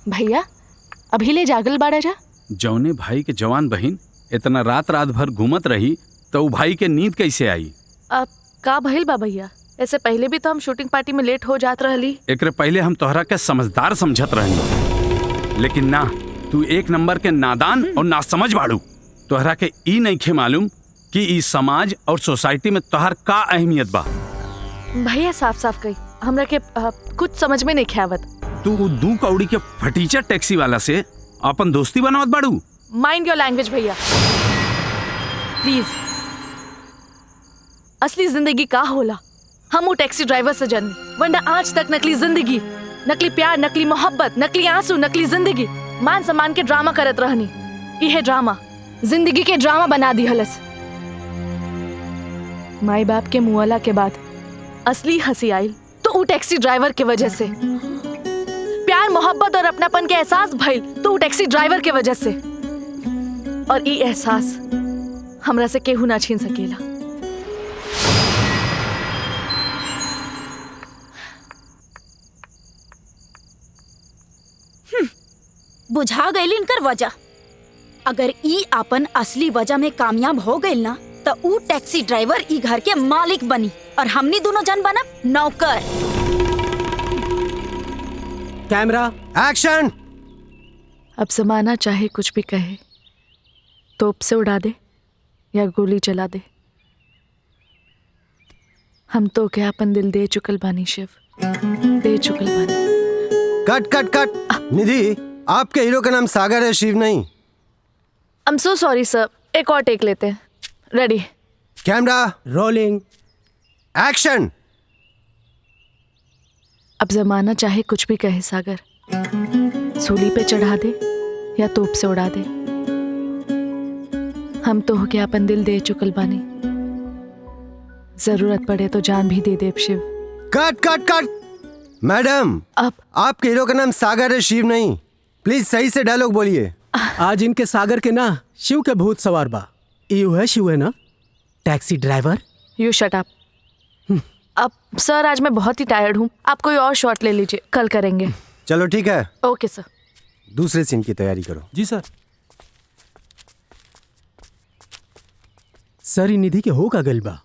भैया अभी ले जागल बाड़ा जा। जौने भाई के जवान बहिन इतना रात रात भर घूमत रही तो उ भाई के नींद कैसे आई? अब का भइल बा भैया? ऐसे पहले भी तो हम शूटिंग पार्टी में लेट हो जात रहली। एकरे पहले हम तोहरा के समझदार समझत रहनी, लेकिन ना, तू एक नंबर के नादान और नासमझ बाड़ू। तोहरा के ई नइखे मालूम कि ई समाज और सोसाइटी में तोहर का अहमियत बा। भैया साफ साफ कही, हमरा के कुछ समझ में नहीं आवत। तू उ दू कौड़ी के फटीचर टैक्सी वाला से अपन दोस्ती बनावत बाड़ू। माइंड योर लैंग्वेज भैया प्लीज। असली जिंदगी का होला हम वो टैक्सी ड्राइवर से जन्मी, वरना आज तक नकली जिंदगी, नकली प्यार, नकली मोहब्बत, नकली आंसू, नकली जिंदगी, मान सम्मान के ड्रामा करत रहनी। यह ड्रामा जिंदगी के ड्रामा बना दी हलस। माई बाप के मुआला के बाद असली हंसी आई तो वो टैक्सी ड्राइवर के वजह से। प्यार, मोहब्बत और अपनापन के एहसास भइल तो वो टैक्सी ड्राइवर के वजह से। और ये एहसास हमरा से केहू ना छीन सकेला। बुझा गई इनकर वजह। अगर ई अपन असली वजह में कामयाब हो गई ना तो ऊ टैक्सी ड्राइवर ई घर के मालिक बनी और हमनी दोनों जन बनब नौकर। Camera action. अब जमाना चाहे कुछ भी कहे, तोप से उड़ा दे या गोली चला दे, हम तो क्या अपन दिल दे चुकल बानी शिव, दे चुकल बानी। कट कट कट। निधि, आपके हीरो का नाम सागर है, शिव नहीं। आई एम सो सॉरी सर, एक और टेक लेते हैं। Ready, camera rolling action. अब जमाना चाहे कुछ भी कहे सागर, सूली पे चढ़ा दे या तोप से उड़ा दे, हम तो हो क्या अपन दिल दे चुकल बानी, जरूरत पड़े तो जान भी दे दे शिव। कट कट कट। मैडम, अब आपके हीरो का नाम सागर है, शिव नहीं। प्लीज सही से डायलॉग बोलिए। आज इनके सागर के ना शिव के भूत सवार बा। यू है शिव है ना taxi driver. You shut up. अब सर आज मैं बहुत ही टायर्ड हूँ, आप कोई और शॉट ले लीजिए, कल करेंगे। चलो ठीक है। ओके सर। दूसरे सीन की तैयारी करो। जी सर। सर ई निधि के हो का गइल बा?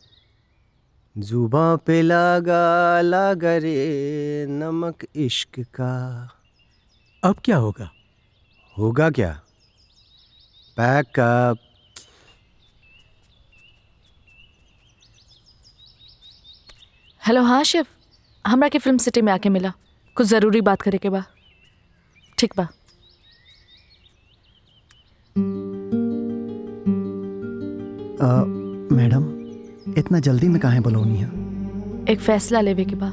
जुबां पे लगा रे नमक इश्क का। अब क्या होगा? होगा क्या? पैकअप। हेलो, हाँ शिव, हमरा के फिल्म सिटी में आके मिला, कुछ जरूरी बात करे के बा। ठीक बा। मैडम, इतना जल्दी में काहे बोलौनी है? एक फैसला लेवे के बा।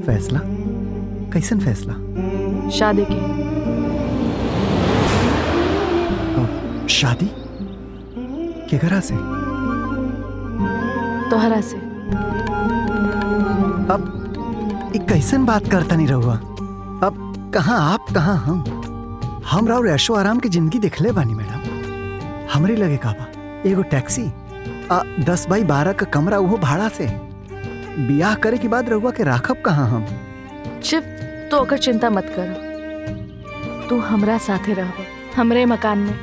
फैसला? कैसन फैसला? शादी के। शादी? केकरा से? तोहरा से। अब एक कैसन बात करता नहीं रहुआ? अब कहाँ आप कहाँ हम राव ऐशो आराम की जिंदगी दिखले बानी मैडम। हमरे लगे का बा एगो टैक्सी, 10 बाई 12 का कमरा, वो भाड़ा से। बियाह करे के बाद रहुआ के राखब कहाँ हम? शिव, तो अगर चिंता मत कर, तू हमरा साथे रह, हमरे मकान में।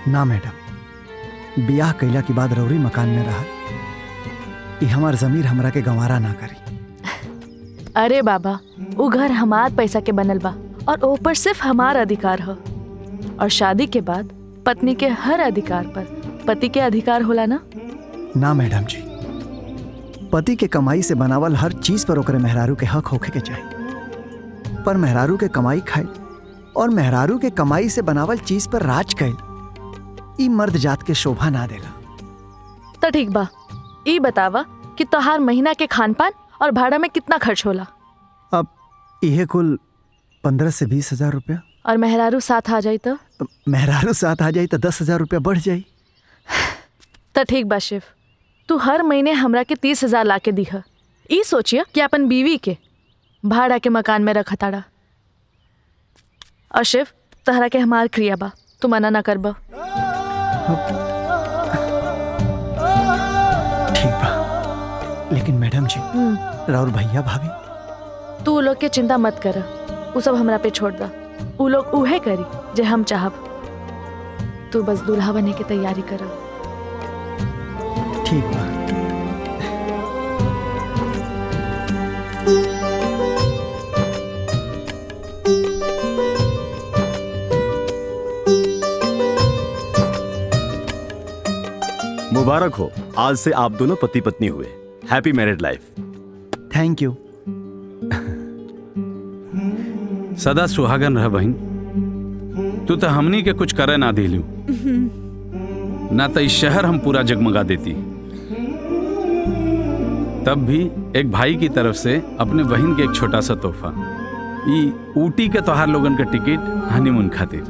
ना मैडम, बियाह कैला के बाद रौरी मकान में रहा, ये हमार जमीर हमरा के गंवारा ना करी। अरे बाबा, वो घर हमार पैसा के बनल बा और ऊपर सिर्फ हमार अधिकार है। और शादी के बाद पत्नी के हर अधिकार पर पति के अधिकार होला ना? ना मैडम जी, पति के कमाई से बनावल हर चीज पर ओकरे मेहरारू के हक होखे के चाहिए, पर मेहरारू के कमाई खाए और मेहरारू के कमाई से बनावल चीज पर राज कैल, ई मर्द जात के शोभा ना देला। तो ठीक बा, ई बतावा कि तोहार महीना के खान पान और भाड़ा में कितना खर्च होला? अब यह कुल 15 से 20 हजार रुपया। और मेहरारू साथ आ जाई तो? मेहरारू साथ आ जाई तो 10 हजार रुपया बढ़ जाई। तो ठीक बा शिव, तू हर महीने हमरा के 30,000 ला के दीह। ई सोचिए कि अपन बीवी के भाड़ा के मकान में रखा ताड़ा। और शिव तहरा के हमार क्रिया बा, तू मना ना करबा। ठीक बा, लेकिन मैडम जी राउर भैया भाभी। तू लोग के चिंता मत कर, उ सब हमरा पे छोड़ दा। उ लोग उहे करी जे हम चाहब। तू बस दूल्हा बने की तैयारी कर। ठीक बा। मुबारक हो, आज से आप दोनों पति पत्नी हुए। Happy married life. Thank you. सदा सुहागन रह बहन। तू तो हमनी के कुछ करे ना दिलू, ना तो इस शहर हम पूरा जगमगा देती। तब भी एक भाई की तरफ से अपने बहन के एक छोटा सा तोहफा, ई ऊटी के तोहार लोगन के टिकट हनीमून खातिर।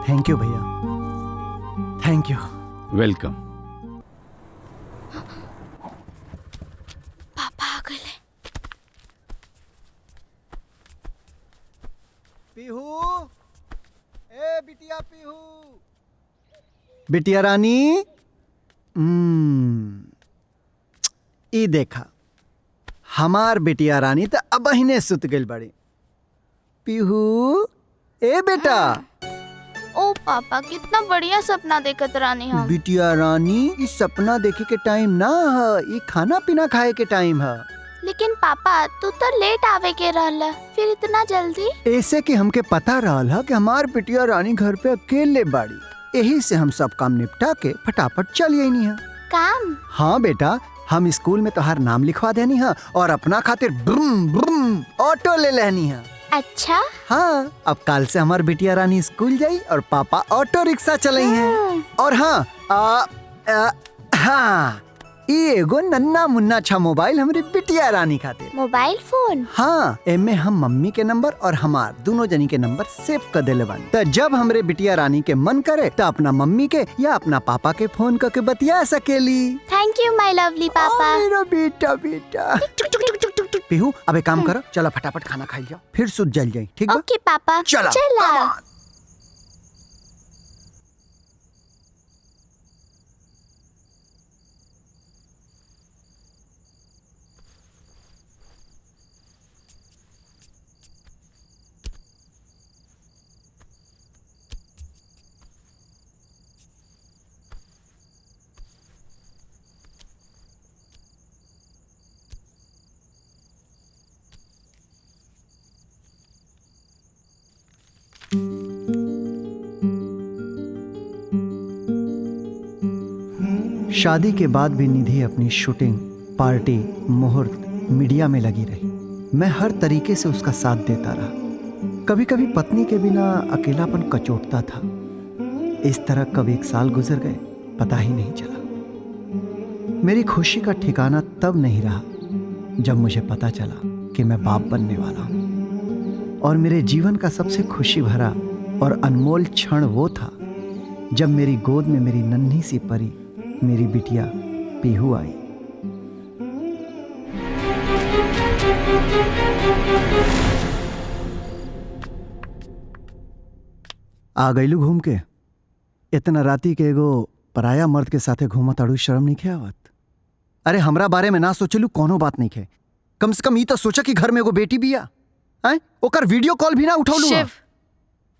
थैंक यू भैया, थैंक यू। वेलकम। पापा आ गए। पीहू, ए बिटिया पीहू। बिटिया रानी, ई देखा हमार बिटिया रानी तो अब ही सुत गई बड़ी। पीहू, ए बेटा। ओ पापा कितना बढ़िया सपना देखत रानी हम। बिटिया रानी, इस सपना देखे के टाइम ना है, ये खाना पीना खाए के टाइम है। लेकिन पापा तू तो लेट आवे के रहला, फिर इतना जल्दी? ऐसे कि हमके पता रहा कि हमार बिटिया रानी घर पे अकेले बाड़ी, यही से हम सब काम निपटा के फटाफट चल आईनी है। काम? हाँ बेटा, हम स्कूल में तोहार नाम लिखवा देनी है और अपना खातिर ब्रूम ब्रूम ऑटो ले लेनी है। अच्छा? हाँ, अब कल से हमार बिटिया रानी स्कूल जाई और पापा ऑटो रिक्शा चलाई हैं। और हाँ, हाँ, ये एगो नन्ना मुन्ना अच्छा मोबाइल हमारी बिटिया रानी खातिर। Mobile phone? हाँ, एमे हम मम्मी के नंबर और हमार दोनों जनी के नंबर सेव कर देले बानी। तो जब हमरे बिटिया रानी के मन करे तो अपना मम्मी के या अपना पापा के फोन करके बतिया सकेली। थैंक यू माय लवली पापा। मेरा बेटा बेटा। पीहू, अब एक काम करो, चलो फटाफट खाना खाई जाओ, फिर सुत जल जाए। ठीक है? ओके पापा। चला। शादी के बाद भी निधि अपनी शूटिंग, पार्टी, मुहूर्त मीडिया में लगी रही। मैं हर तरीके से उसका साथ देता रहा। कभी कभी पत्नी के बिना अकेलापन कचोटता था। इस तरह कब 1 साल गुजर गए पता ही नहीं चला। मेरी खुशी का ठिकाना तब नहीं रहा जब मुझे पता चला कि मैं बाप बनने वाला हूँ। और मेरे जीवन का सबसे खुशी भरा और अनमोल क्षण वो था जब मेरी गोद में मेरी नन्ही सी परी, मेरी बिटिया पीहू आई। आ गईलू घूम के? इतना राती के एगो पराया मर्द के साथे घूमत अड़ू, शर्म नहीं खे आवत? अरे हमरा बारे में ना सोचलू कोनो बात नहीं खे। कम से कम ये तो सोचा कि घर में एगो बेटी बिया, हैं? ओकर वीडियो कॉल भी ना उठौलू। शिव,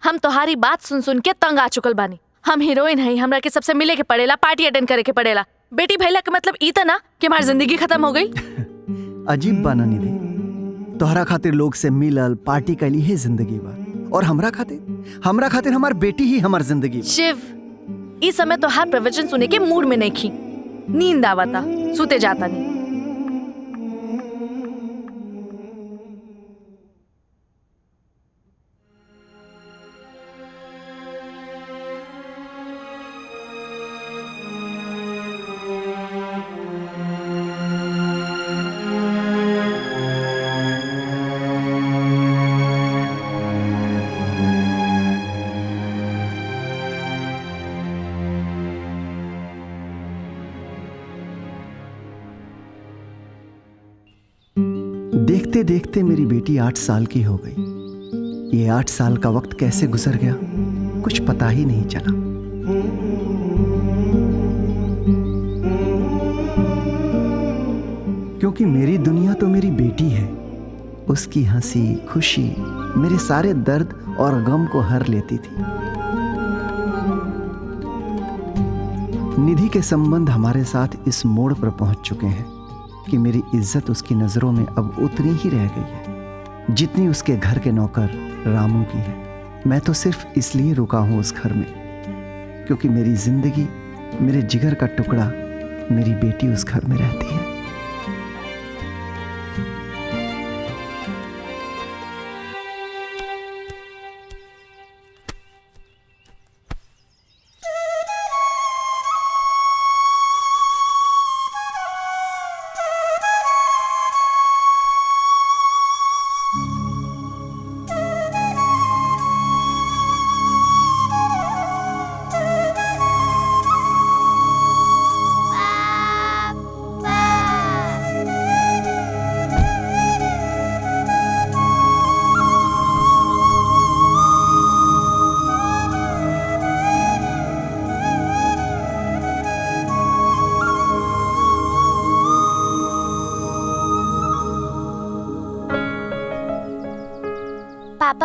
हम तुम्हारी बात सुन सुन के तंग आ चुकल बानी। हम हीरोइन हई, हमरा के सबसे मिले के पड़ेला, पार्टी अटेंड करे के पड़ेला। बेटी भैला के मतलब ई त ना कि हमारी जिंदगी खत्म हो गई। अजीब बाना निधि, तोहरा खातिर लोग से मिलल, पार्टी कैली ही जिंदगी बा, और हमरा खातिर हमार बेटी ही हमार जिंदगी बा। शिव, इस समय तो हर प्रवचन सुने के मूड में नहीं खी। नींद आवता, सुते जाता नहीं। देखते मेरी बेटी 8 साल की हो गई। ये 8 साल का वक्त कैसे गुजर गया कुछ पता ही नहीं चला। क्योंकि मेरी दुनिया तो मेरी बेटी है। उसकी हंसी खुशी मेरे सारे दर्द और गम को हर लेती थी। निधि के संबंध हमारे साथ इस मोड़ पर पहुंच चुके हैं कि मेरी इज्जत उसकी नजरों में अब उतनी ही रह गई है जितनी उसके घर के नौकर रामू की है। मैं तो सिर्फ इसलिए रुका हूं उस घर में क्योंकि मेरी जिंदगी, मेरे जिगर का टुकड़ा, मेरी बेटी उस घर में रहती है।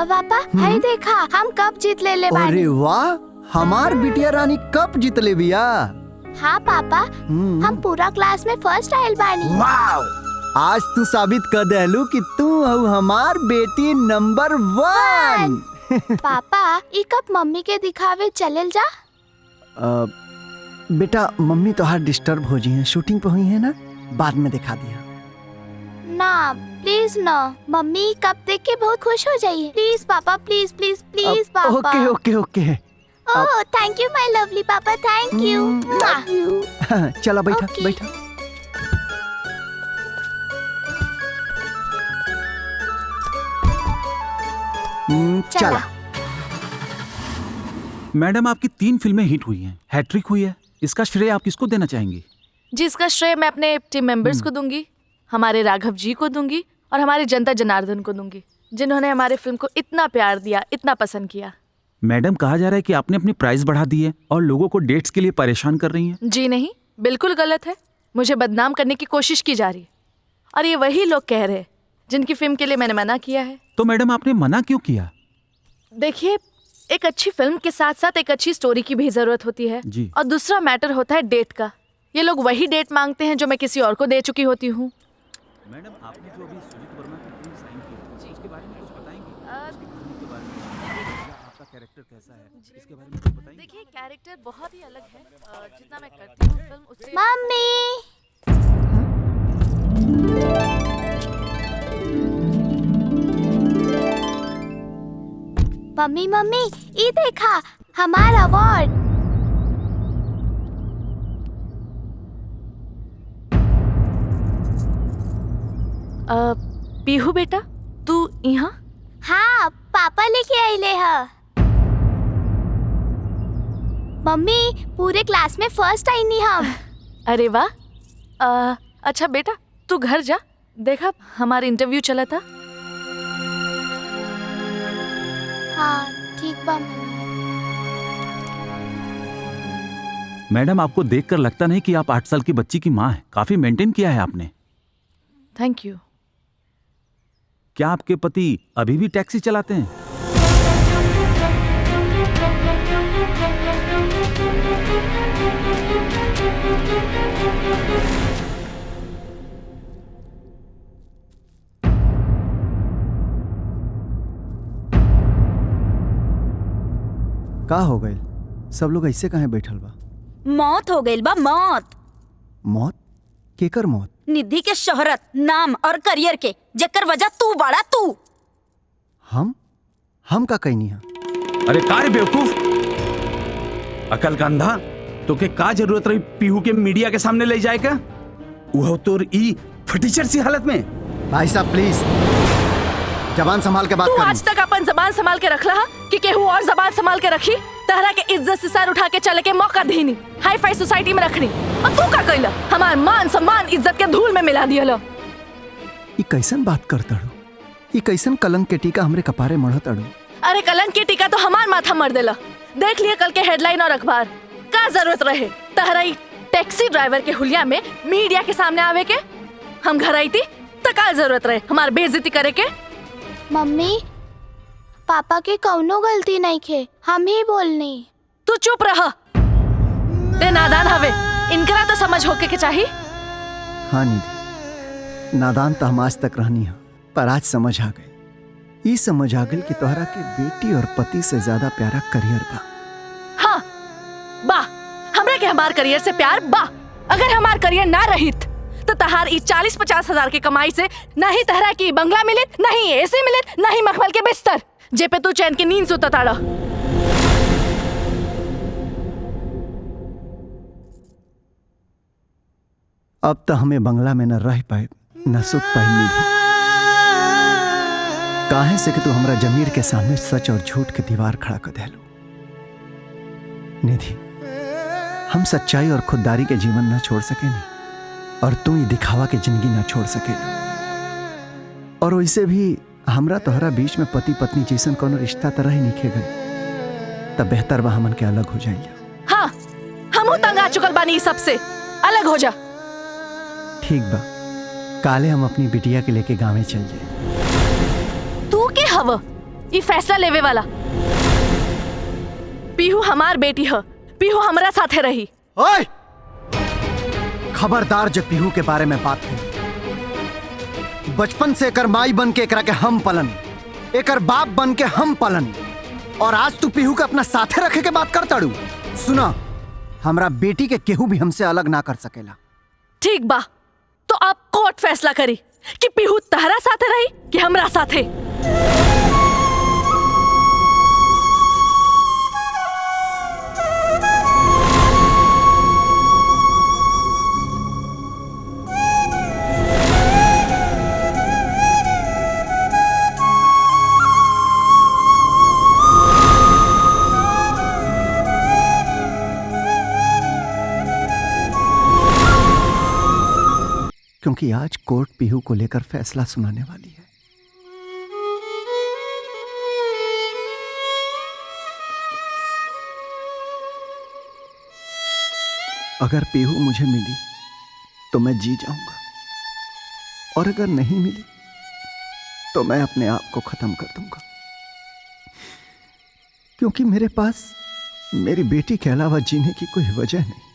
पापा हाय देखा हम कप जीत ले बानी। अरे वाह, हमार बिटिया रानी कप जीत ले बिया। हाँ पापा, हम पूरा क्लास में फर्स्ट आयल बानी। वाह, आज तू साबित कर देलू कि तू हऊ हमार बेटी नंबर 1। पापा ई कप मम्मी के दिखावे चलेल जा। बेटा मम्मी तो हाथ डिस्टर्ब हो जी हैं, शूटिंग पे हुई है ना, बाद में दिखा दिया ना। प्लीज ना, मम्मी कप देख के बहुत खुश हो जाइए। प्लीज पापा, प्लीज प्लीज प्लीज पापा। ओके ओके ओके। Oh thank you my lovely पापा, थैंक यू। चला बैठा बैठा। चला। मैडम आपकी 3 फिल्में हिट हुई हैं, हैट्रिक हुई है, इसका श्रेय आप किसको देना चाहेंगी? जिसका श्रेय मैं अपने टीम मेंबर्स को दूंगी, हमारे राघव जी को दूंगी और हमारे जनता जनार्दन को दूंगी, जिन्होंने हमारे फिल्म को इतना प्यार दिया, इतना पसंद किया। मैडम कहा जा रहा है कि आपने अपनी प्राइस बढ़ा दी है और लोगों को डेट्स के लिए परेशान कर रही हैं। जी नहीं, बिल्कुल गलत है। मुझे बदनाम करने की कोशिश की जा रही है और ये वही लोग कह रहे हैं जिनकी फिल्म के लिए मैंने मना किया है। तो मैडम आपने मना क्यों किया? देखिए, एक अच्छी फिल्म के साथ साथ एक अच्छी स्टोरी की भी जरूरत होती है जी। और दूसरा मैटर होता है डेट का। ये लोग वही डेट मांगते हैं जो मैं किसी और को दे चुकी होती हूँ। मैडम आपने जो अभी सुजीत वर्मा की फिल्म साइन की उसके बारे में कुछ बताएंगे? उसके बारे में आपका कैरेक्टर कैसा है, इसके बारे में कुछ बताएंगे? देखिए, कैरेक्टर बहुत ही अलग है, जितना मैं करती हूँ फिल्म उससे। मम्मी मम्मी ये देखा हमारा अवार्ड। पीहू बेटा, तू यहाँ? हाँ, पापा लेके आइले है। मम्मी पूरे क्लास में फर्स्ट आई नहीं हम। अरे वाह। अच्छा बेटा, तू घर जा, देखा हमारा इंटरव्यू चला था। हाँ ठीक बा। मैडम आपको देखकर लगता नहीं कि आप 8 साल की बच्ची की माँ हैं। काफी मेंटेन किया है आपने। Thank you. क्या आपके पति अभी भी टैक्सी चलाते हैं? का हो गए? सब लोग ऐसे कहाँ बैठल बा? मौत हो गई बा, मौत। मौत? केकर मौत? निधि के शोहरत, नाम और करियर के, जेकर वजह तू बड़ा तू। हम का कहनी है? अरे कार बेवकूफ, अकल का अंधा, तो के का जरूरत रही पीहू के मीडिया के सामने ले जाएगा? वो तो ई फटीचर सी हालत में। भाई साहब प्लीज जबान संभाल के बात तू करी। आज तक अपन जबान संभाल के रख रहा कि केहू और जबान संभाल के रखी? तहरा के इज्जत से सर उठा के चले के मौका देनी, हाई फाई सोसाइटी में रखनी, और तू का कइला? हमार मान सम्मान इज्जत के धूल में मिला दिया। ये कैसन बात करता हूँ? ये कैसन कलंक के टीका हमरे कपारे मढ़त अड़ू? अरे कलंक की टीका तो हमार माथा मर देला। देख लिए कल के हेडलाइन और अखबार। का जरूरत रहे तहरा ई टैक्सी ड्राइवर के हुलिया में मीडिया के सामने आवे के? हम घर आई थी तो का जरूरत रहे हमार बेइज्जती करे के? मम्मी पापा के कौनो गलती नहीं खे, हम ही बोलनी। तू चुप रह। ते नादान हवे, इनकरा तो समझ होके के चाहिए। हाँ निधि, नादान तो हम आज तक रहनी है, पर आज समझ आ गए। ये समझ आ गई कि तोहरा के बेटी और पति से ज्यादा प्यारा करियर बा। हाँ बा, हमरा के हमार करियर से प्यार बा। अगर हमार करियर ना रहित तो तहार ई 40-50 हजार की कमाई से नहीं तहरा की बंगला मिले, नहीं एसी मिले, नहीं मखमल के बिस्तर जे पे तू चैन की नींद सुता ताड़ा। अब तो हमें बंगला में न रह पाए न सुत पाए निधि। काहे से कि तू हमरा जमीर के सामने सच और झूठ के दीवार खड़ा कर देलू। निधि, हम सच्चाई और खुददारी के जीवन न छोड़ सके नहीं, और तू ही दिखावा के जिंदगी न छोड़ सके। और वैसे भी हमरा तोहरा बीच में पति पत्नी जैसन कोनो रिश्ता तरह ही निखे गए, तब बेहतर बा हमन के अलग हो जाइए। हाँ, हम तंग आ चुकल बानी ई सबसे, अलग हो जा। ठीक बा, काले हम अपनी बिटिया के लेके गाँव चल जाए। तू के हव ई फैसला लेवे वाला? पीहू हमार बेटी है, पीहू हमरा साथे रही। ओए! खबरदार जब पीहू के बारे में बात है। बचपन से एकर माई बन के एकरा के हम पलन, एकर बाप बन के हम पलन, और आज तू पीहू के अपना साथे रखे के बात करता डू। सुना, हमरा बेटी के केहू भी हमसे अलग ना कर सकेला। ठीक बा, तो आप कोर्ट फैसला करी कि पीहू तहरा साथे रही कि हमरा साथे। क्योंकि आज कोर्ट पीहू को लेकर फैसला सुनाने वाली है। अगर पीहू मुझे मिली तो मैं जी जाऊंगा, और अगर नहीं मिली तो मैं अपने आप को खत्म कर दूंगा, क्योंकि मेरे पास मेरी बेटी के अलावा जीने की कोई वजह नहीं।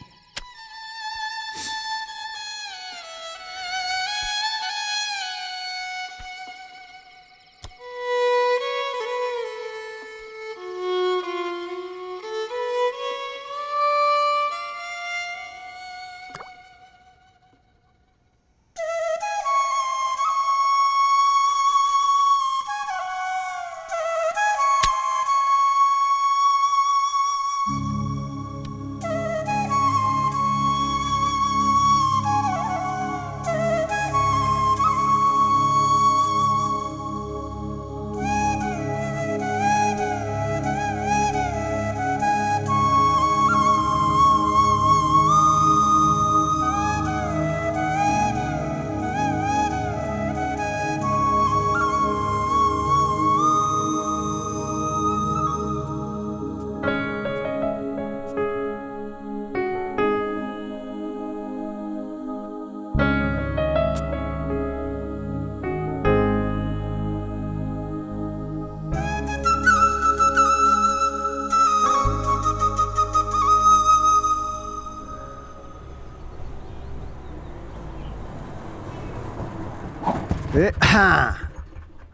हाँ,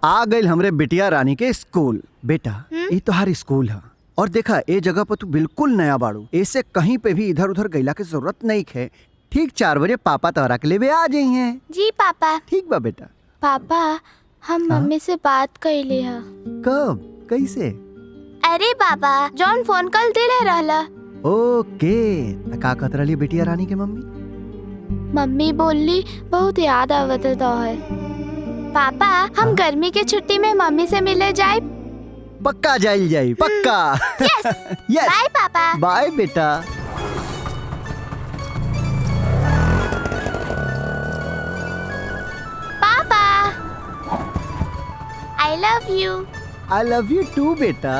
आ गई हमरे बिटिया रानी के स्कूल। बेटा, ये तुम्हारी स्कूल है, और देखा ए जगह पर तू बिल्कुल नया बाड़ू, ऐसे कहीं पे भी इधर उधर गईला की जरूरत नहीं है। ठीक 4 बजे पापा तोहरा के लिए आ जाई हैं। जी पापा। ठीक बा बेटा। पापा, हम मम्मी से बात कैली है। कब? कैसे? अरे पापा, जॉन फोन कल दिले रहला। ओके, का कहत रही बिटिया रानी के मम्मी? मम्मी बोली बहुत याद आवत है। पापा, हम गर्मी के छुट्टी में मम्मी से मिले जाए? पक्का जाई, पक्का। यस। यस। बाय पापा। बाय बेटा। पापा। I love you. I love you too बेटा।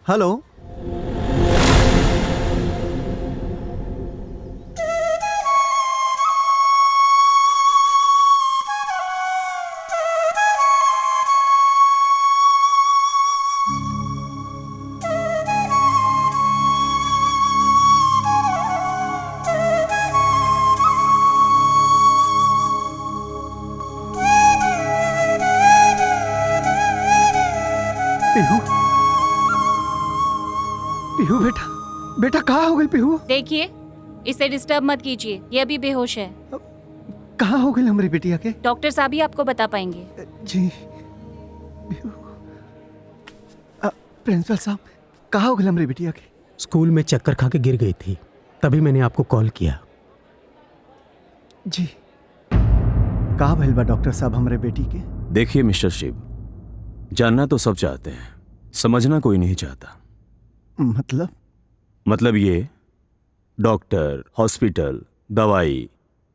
हेलो। पीहू, पीहू बेटा, बेटा कहाँ हो गई पीहू? देखिए, इसे डिस्टर्ब मत कीजिए, ये अभी बेहोश है। कहाँ हो गई हमारी बेटिया के? डॉक्टर साहब ही आपको बता पाएंगे। जी। प्रिंसिपल साहब, कहाँ हो गई हमारी बेटिया के? स्कूल में चक्कर खा के गिर गई थी, तभी मैंने आपको कॉल किया। जी। कहाँ भइल बा डॉक्टर साहब हमारे बेटी के? देखिए मिस्टर शिव, जानना तो सब चाहते हैं, समझना कोई नहीं चाहता। मतलब ये डॉक्टर, हॉस्पिटल, दवाई,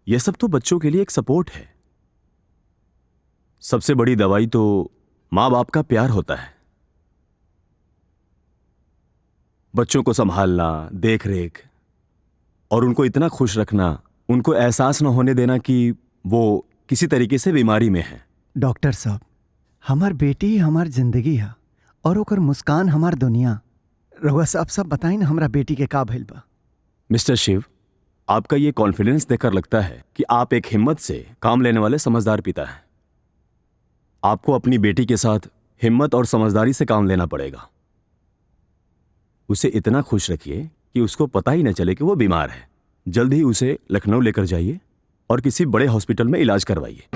ये सब तो बच्चों के लिए एक सपोर्ट है। सबसे बड़ी दवाई तो माँ बाप का प्यार होता है। बच्चों को संभालना, देख रेख और उनको इतना खुश रखना, उनको एहसास न होने देना कि वो किसी तरीके से बीमारी में है। डॉक्टर साहब, हमार बेटी हमार जिंदगी है और ओकर मुस्कान हमार दुनिया। रउआ साहब सब बताई ना हमरा बेटी के का भइल बा। मिस्टर शिव, आपका ये कॉन्फिडेंस देखकर लगता है कि आप एक हिम्मत से काम लेने वाले समझदार पिता हैं। आपको अपनी बेटी के साथ हिम्मत और समझदारी से काम लेना पड़ेगा। उसे इतना खुश रखिए कि उसको पता ही न चले कि वो बीमार है। जल्द ही उसे लखनऊ लेकर जाइए और किसी बड़े हॉस्पिटल में इलाज करवाइए।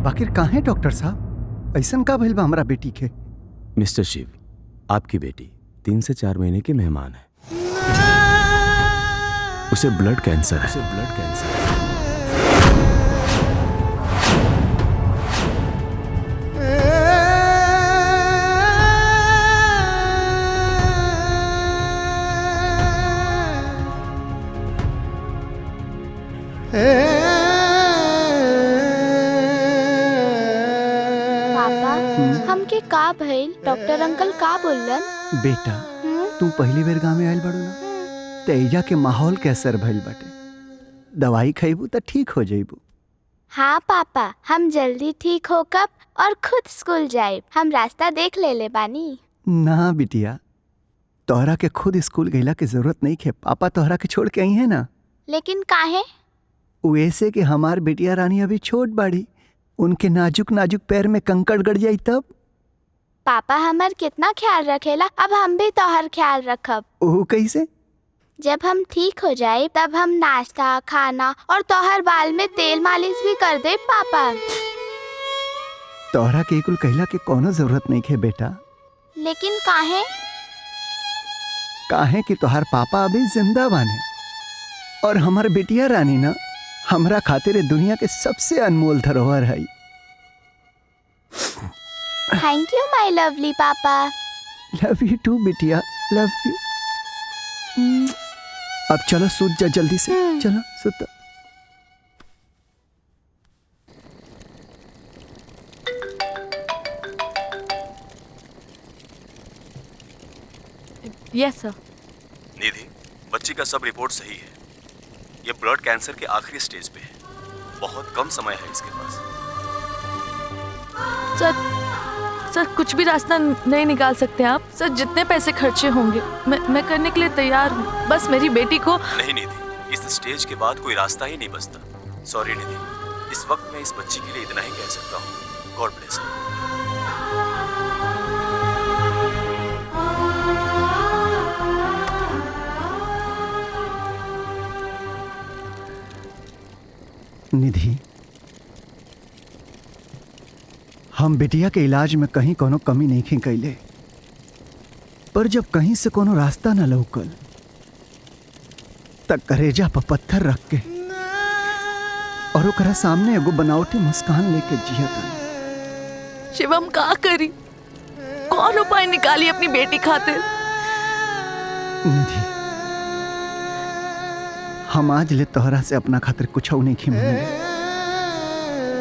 बाकिर कहाँ है डॉक्टर साहब? ऐसन का भइल बा हमरा बेटी के? मिस्टर शिव, आपकी बेटी 3 से 4 महीने की मेहमान है। उसे ब्लड कैंसर है। पापा, हमके का भइल? डॉक्टर अंकल का बोलन? बेटा, तू पहली बेर गाँव में आयल बड़ो ना, तेजा के माहौल के असर भइल बाटे। दवाई खइबू तो ठीक हो जाइबू। हाँ पापा, हम जल्दी ठीक होकब और खुद स्कूल जाइब। हम रास्ता देख ले बानी। ना बिटिया, तोहरा के खुद स्कूल गईला की जरूरत नहीं है। पापा तोहरा के छोड़ के आई है ना। लेकिन काहे? वैसे कि हमार बिटिया रानी अभी छोट बाड़ी, उनके नाजुक नाजुक पैर में कंकड़ गड़ जाई तब। पापा हमार कितना ख्याल रखेला, अब हम भी तोहर ख्याल रखब। ओह कैसे? जब हम ठीक हो जाए तब हम नाश्ता, खाना और तोहर बाल में तेल मालिश भी कर दे पापा। तोहरा के कुल कहला के कोनो जरूरत नहीं है बेटा। लेकिन काहे? काहे कि तोहार पापा अभी जिंदा बाने और हमार बेटिया रानी ना हमरा खातिर दुनिया के सबसे अनमोल धरोहर है। थैंक यू माय लवली पापा। लव यू टू बिटिया, लव यू। अब चलो सूत जा जल्दी से। चलो सूत। यस सर। निधि, बच्ची का सब रिपोर्ट सही है। ये ब्लड कैंसर के आखिरी स्टेज पे है। बहुत कम समय है इसके पास। सर कुछ भी रास्ता नहीं निकाल सकते आप? सर जितने पैसे खर्चे होंगे मैं करने के लिए तैयार हूँ। बस मेरी बेटी को। नहीं निधि, इस स्टेज के बाद कोई रास्ता ही नहीं बचता। सॉरी निधि, इस वक्त मैं इस बच्ची के लिए इतना ही कह सकता हूँ। God bless you. निधि, हम बिटिया के इलाज में कहीं कोनो कमी नहीं कैले, पर जब कहीं से कोनो रास्ता न लौकल तब करेजा पर पत्थर रख के और ओकरा सामने एगो बनावटी मुस्कान लेके जिया तानी। शिवम का करी, कौन उपाय निकाली अपनी बेटी खातिर? निधि, हम आज ले तोहरा से अपना खातिर कुछ नहीं खिमले,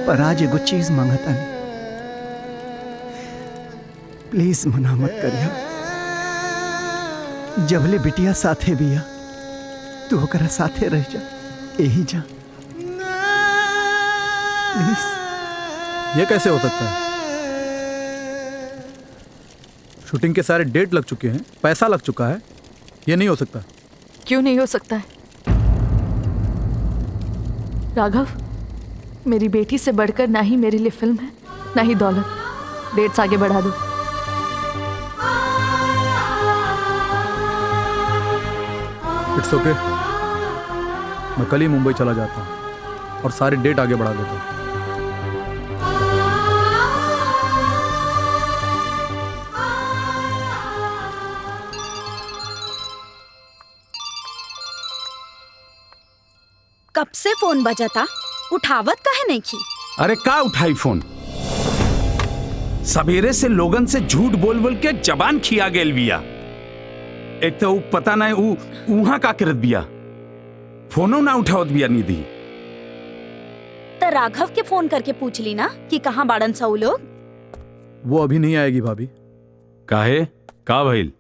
पर आज एगो चीज मांगता नहीं। प्लीज मना मत करिया। जबले बिटिया साथे बिया तू ओकरा साथे रह जा, यही जा प्लीज। ये कैसे हो सकता है? शूटिंग के सारे डेट लग चुके हैं, पैसा लग चुका है, ये नहीं हो सकता। क्यों नहीं हो सकता है? राघव, मेरी बेटी से बढ़कर ना ही मेरे लिए फिल्म है ना ही दौलत। डेट्स आगे बढ़ा दो। इट्स ओके, मैं कल ही मुंबई चला जाता हूँ और सारे डेट आगे बढ़ा देता हूँ। कब से फोन बजा था, उठावत काहे नहीं की? अरे का उठाई फोन? सवेरे से लोगन से झूठ बोल बोल के जबान खिया गेल बिया। एक तो पता नहीं उहाँ का करत बिया, फोनो ना उठावत बिया निधि। तो राघव के फोन करके पूछ ली ना कि कहाँ बाड़न सा लोग। वो अभी नहीं आएगी भाभी। काहे? का भइल?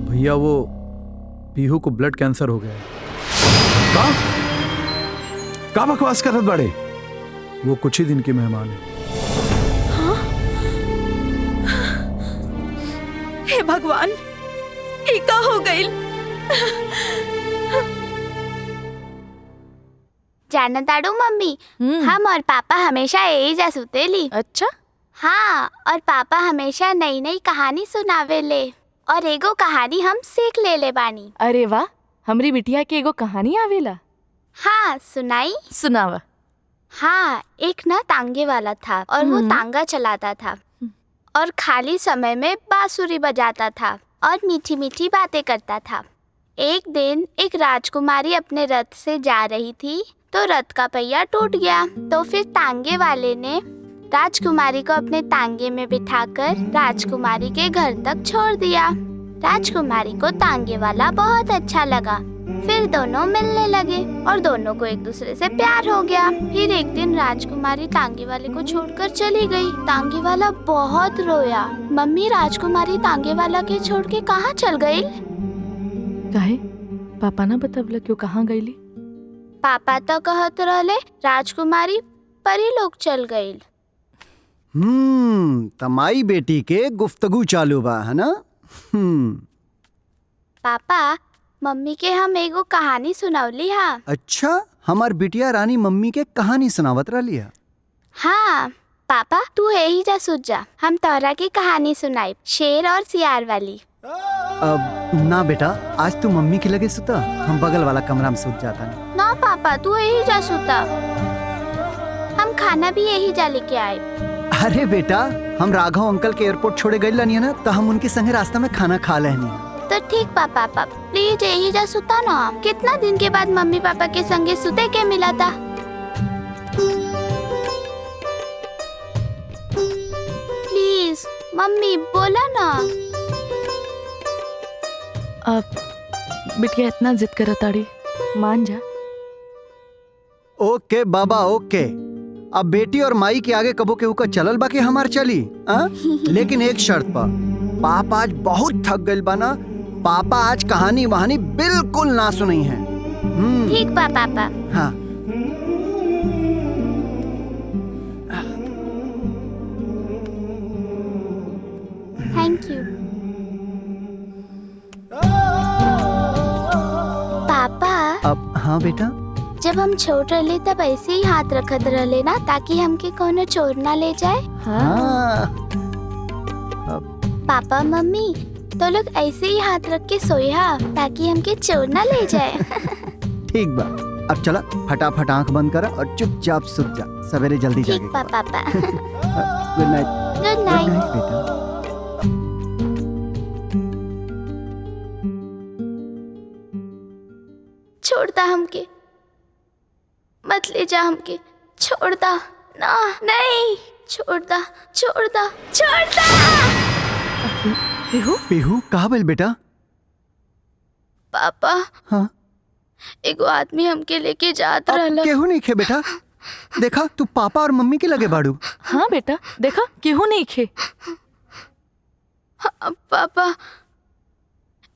भैया वो पीहू को ब्लड कैंसर हो गया है। का बकवास करत बड़े? वो कुछ ही दिन की मेहमान है। हे भगवान, ये का हो गई? जानत ताड़ू मम्मी, हम और पापा हमेशा यही जा सुतेली। अच्छा? हाँ, और पापा हमेशा नई नई कहानी सुनावे ले, और एगो कहानी हम सीख ले बानी। अरे वाह, हमरी बिटिया के एगो कहानी आवेला। हाँ, सुनाई? सुनावा। हाँ, एक ना तांगे वाला था और वो तांगा चलाता था और खाली समय में बांसुरी बजाता था और मीठी मीठी बातें करता था। एक दिन एक राजकुमारी अपने रथ से जा रही थी तो रथ का पहिया टूट गया। तो फिर तांगे वाले ने राजकुमारी को अपने तांगे में बिठाकर राजकुमारी के घर तक छोड़ दिया। राजकुमारी को तांगे वाला बहुत अच्छा लगा। फिर दोनों मिलने लगे और दोनों को एक दूसरे से प्यार हो गया। फिर एक दिन राजकुमारी तांगे वाले को छोड़कर चली गई। तांगे वाला बहुत रोया। मम्मी, राजकुमारी तांगे वाला के छोड़ के कहाँ चल गई? काहे? पापा ना बतावला क्यों कहाँ गईली? पापा तो कहत रहले राजकुमारी परी लोग चल गई। तमाई बेटी के गुफ्तगू चालू बा, है ना? पापा, मम्मी के हम एगो कहानी सुनौली। हाँ। अच्छा, हमार बिटिया रानी मम्मी के कहानी सुनावत रही है। हाँ पापा, तू यही जा सुत जा, हम तोहरा की कहानी सुनाई, शेर और सियार वाली। अब ना बेटा, आज तू मम्मी के लगे सुता, हम बगल वाला कमरा में सुत जाता नहीं। ना पापा, तू यही जा सुता, हम खाना भी यही जा लेके आए। अरे बेटा, हम राघव अंकल के एयरपोर्ट छोड़े गए नहीं है ना, तो हम उनके संगे रास्ता में खाना खा लेनी। तो ठीक पापा, प्लीज यही जा सुता ना। कितना दिन के बाद मम्मी पापा के संगे सुते के मिला था। प्लीज मम्मी बोला ना। अब बिटिया इतना जिद कर ताड़ी, मान जा। ओके बाबा, ओके। अब बेटी और माई के आगे कबो के ऊपर चलल बाकी हमार चली, लेकिन एक शर्त पर। पापा आज बहुत थक गइल बा ना, पापा आज कहानी वहानी बिल्कुल ना सुनी है। ठीक बा पापा। हाँ। थैंक यू पापा। अब हाँ बेटा, जब हम छोट रहे तब ऐसे ही हाथ रखत रहे ना, ताकि हमके कोनो चोर ना ले जाए। हाँ। पापा मम्मी तो लोग ऐसे ही हाथ रख के सोया ताकि हमके चोर ना ले जाए। ठीक बा, अब चला फटाफट आंख बंद करा और चुपचाप सुत जा, सवेरे जल्दी जागे। ठीक बा पापा। Good night. गुड नाइट बेटा। छोड़ता हमके, मत ले जा हमके, छोड़ता ना, नहीं छोड़ता छोड़ता छोड़ता। पीहू पीहू कहाँ बोल बेटा? पापा हाँ एगो आदमी हमके लेके जात रहला। केहू नहीं खे बेटा, देखा तू पापा और मम्मी के लगे बाड़ू। हाँ बेटा देखा केहू नहीं खे। हाँ, पापा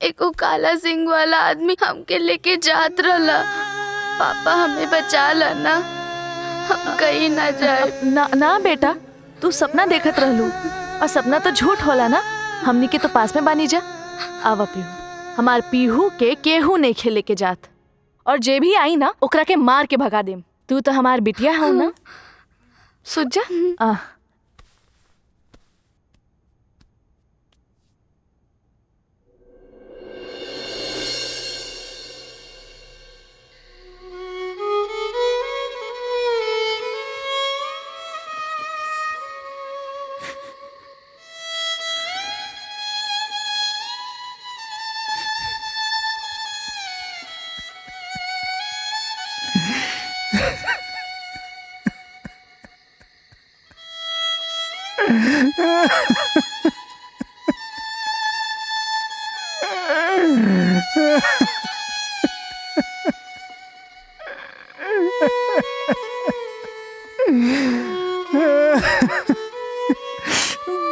एगो काला सिंह वाला आदमी हमके लेके जात रहला। पापा हमें बचा ला ना, हम कहीं ना जाए। ना ना बेटा तू सपना देखत रहलू और सपना तो झूठ होला ना। हमनी के तो पास में बानी जा। आवा पीहू, हमार पीहू के केहू नहीं खेले के जात, और जे भी आई ना ओकरा के मार के भगा देम। तू तो हमार बिटिया हो ना, सुझ जा।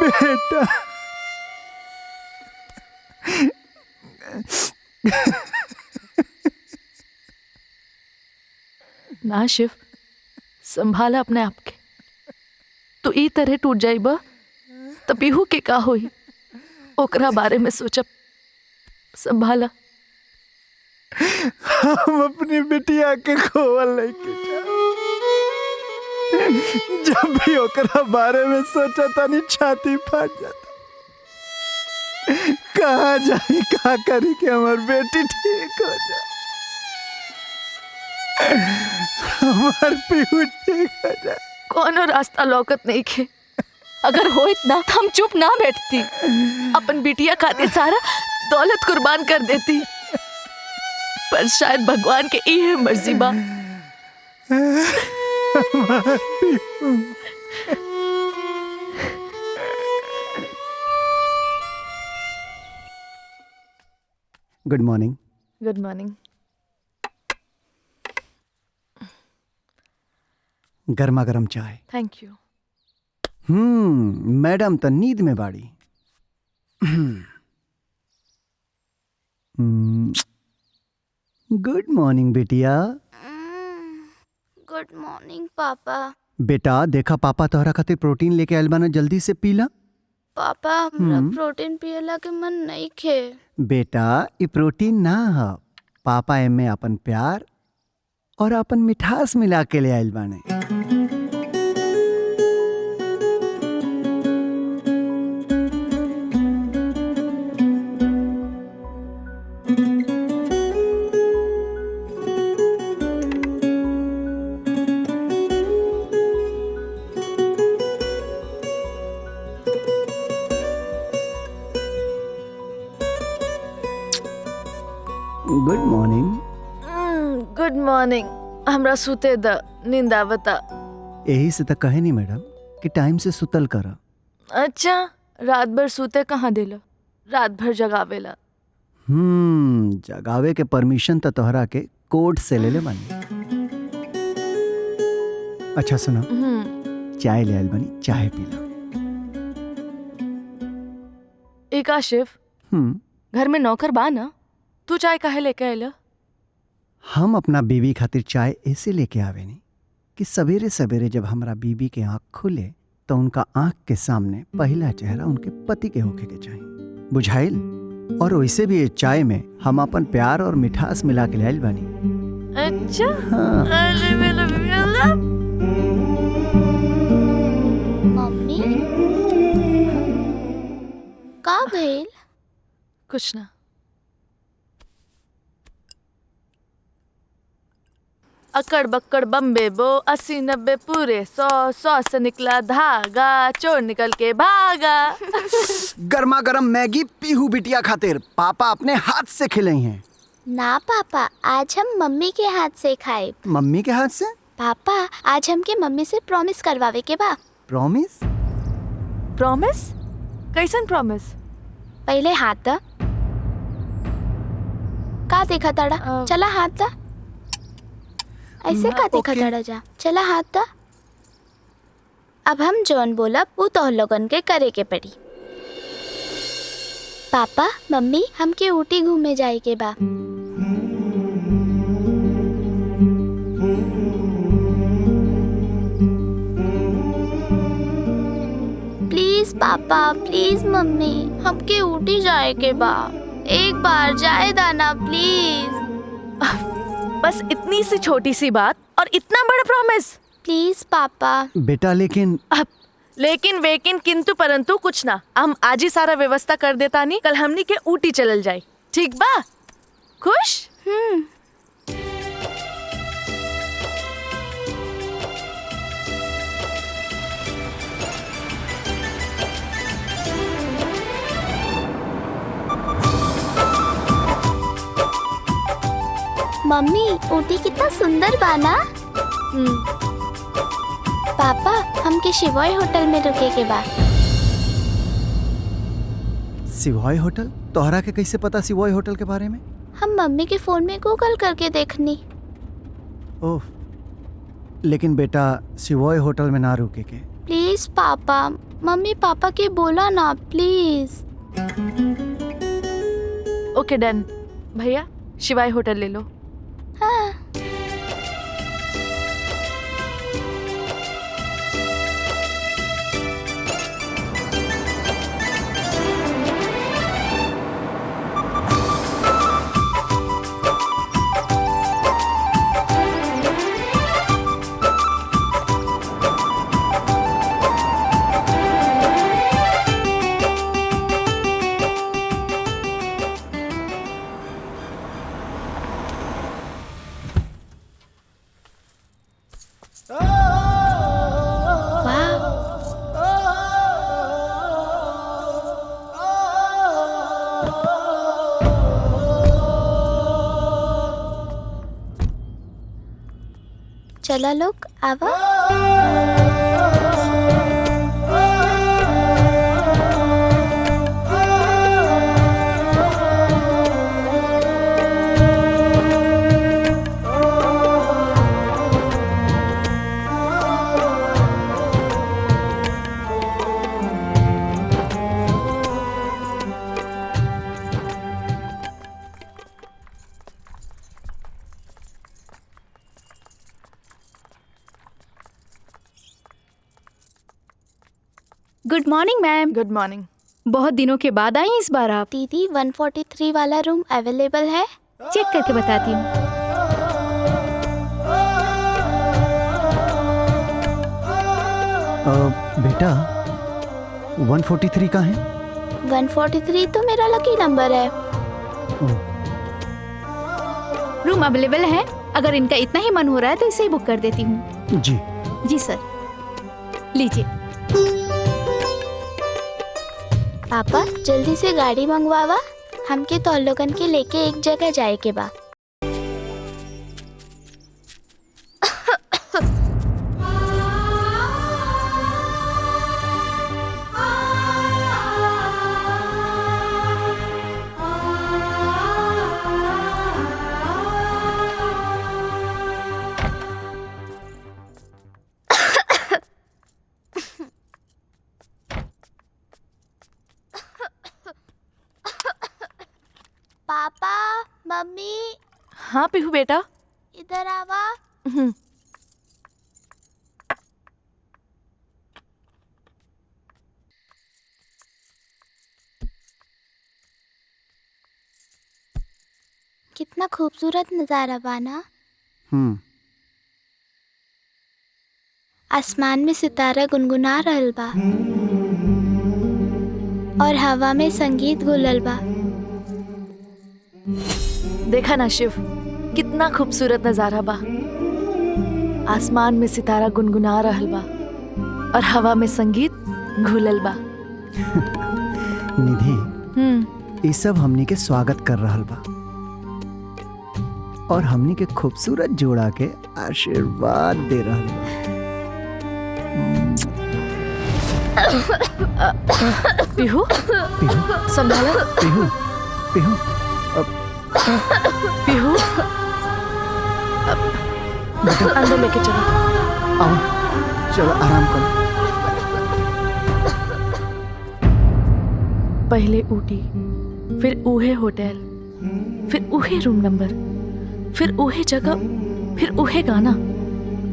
बेटा ना शिव, संभाला अपने आप के। तो ई तरह टूट जाइबा तो पीहू के का होई, ओकरा बारे में सोचब। संभाला। हम अपनी बिटिया के खोवल लेके जब भी ओकरा बारे में सोचा तानी छाती फाट जाता। कहाँ जाई का करी कि हमार बेटी ठीक हो जाए, हमार पीहू ठीक हो जाए। कोनो रास्ता लौकत नहीं खे। अगर होइत ना तो हम चुप ना बैठती, अपन बिटिया खातिर सारा दौलत कुर्बान कर देती। पर शायद भगवान के ये मर्जी बा। Good morning. Good morning. गर्मा गर्म चाय। Thank you. मैडम तो नींद में बाड़ी। गुड मॉर्निंग बिटिया। गुड मॉर्निंग पापा। बेटा देखा पापा तोहरा खातिर प्रोटीन लेके आइल बाना, जल्दी से पीला। पापा हमरा प्रोटीन पियला के मन नहीं खे। बेटा ये प्रोटीन ना है, पापा एमे अपन प्यार और अपन मिठास मिला के ले आइल बाने। Good morning. Good morning. हमरा सुते द, नींद आवता। यही से तो कहे नहीं मैडम कि टाइम से सुतल करा। अच्छा रात भर सुते कहाँ देला, रात भर जगावेला। जगावे के परमिशन तो तोहरा के कोर्ट से ले बानी। अच्छा सुनो, चाय ले आइल बानी, चाय पीला। एक शिव, घर में नौकर बा ना, तू चाय काहे लेके आइला? हम अपना बीवी खातिर चाय ऐसे लेके आवे नहीं कि सवेरे सवेरे जब हमारा बीवी के आंख खुले तो उनका आंख के सामने पहला चेहरा उनके पति के होके के चाहिए। बुझाइल? और वैसे भी ये चाय में हम अपन प्यार और मिठास मिला के लाइल बानी। अच्छा मम्मी का भइल? कुछ ना। अकड़ बक्कड़ बम्बे बो 80-90 पूरे 100 से निकला धागा, चोर निकल के भागा। गर्मा गर्म मैगी पीहू बिटिया खातिर पापा अपने हाथ से खिलाई हैं। ना पापा, आज हम मम्मी के हाथ से खाए। मम्मी के हाथ से? पापा, आज हमके मम्मी से प्रॉमिस करवावे के बा। प्रॉमिस? प्रॉमिस? कैसन प्रॉमिस? पहले हाथ दा। का देखा ताड़ा? चला हाथ दा। ऐसे का देखा ताड़ा जा? चला हाथ दा। अब हम जौन बोलब वो तो लोगन के करे के पड़ी। पापा, मम्मी, हमके ऊटी घूमे जाए के बा। प्लीज पापा, प्लीज मम्मी, हमके ऊटी जाए के बा। एक बार जाए दाना प्लीज। बस इतनी सी छोटी सी बात और इतना बड़ा प्रॉमिस। प्लीज पापा। बेटा लेकिन लेकिन वेकिन किंतु परंतु कुछ ना। हम आज ही सारा व्यवस्था कर देता नहीं, कल हमनी के ऊटी चलल जाए। ठीक बा? खुश? मम्मी, ऊटी कितना सुंदर बा ना? पापा, हमके शिवॉय होटल में रुके के बा। Savoy hotel? तोहरा के कैसे पता सिवॉय होटल के बारे में? हम मम्मी के फोन में गूगल करके देखनी। ओह, लेकिन बेटा सिवॉय होटल में ना रुके के। प्लीज पापा, मम्मी पापा के बोला ना प्लीज। ओके डन। भैया शिवाय होटल ले लो। हाँ। चला लोग आवा। Good morning ma'am. Good morning. बहुत दिनों के बाद आई इस बार आप। दीदी 143 वाला रूम अवेलेबल है? चेक करके बताती हूँ। बेटा 143 का है? 143 तो मेरा लकी नंबर है। रूम अवेलेबल है। अगर इनका इतना ही मन हो रहा है तो इसे ही बुक कर देती हूँ। जी जी सर, लीजिए। पापा जल्दी से गाड़ी मंगवावा, हमके तो लोगन के लेके एक जगह जाए के बा। पापा, मम्मी। हाँ पीहू बेटा। इधर आवा। कितना खूबसूरत नजारा बाना। आसमान में सितारा गुनगुना रहल बा और हवा में संगीत घुलल बा। देखा ना शिव, कितना खूबसूरत नजारा बा। आसमान में सितारा गुनगुना रहल बा और हवा में संगीत घुलल बा। निधि, ये सब हमनी के स्वागत कर रहल बा। और हमनी के खूबसूरत जोड़ा के आशीर्वाद दे रहा बा। पीहू संभाला। पीहू पीहू पीहू अंदर लेके चलो। आओ चलो आराम करो। पहले ऊटी, फिर ऊहे होटल, फिर ऊहे रूम नंबर, फिर ऊहे जगह, फिर ऊहे गाना,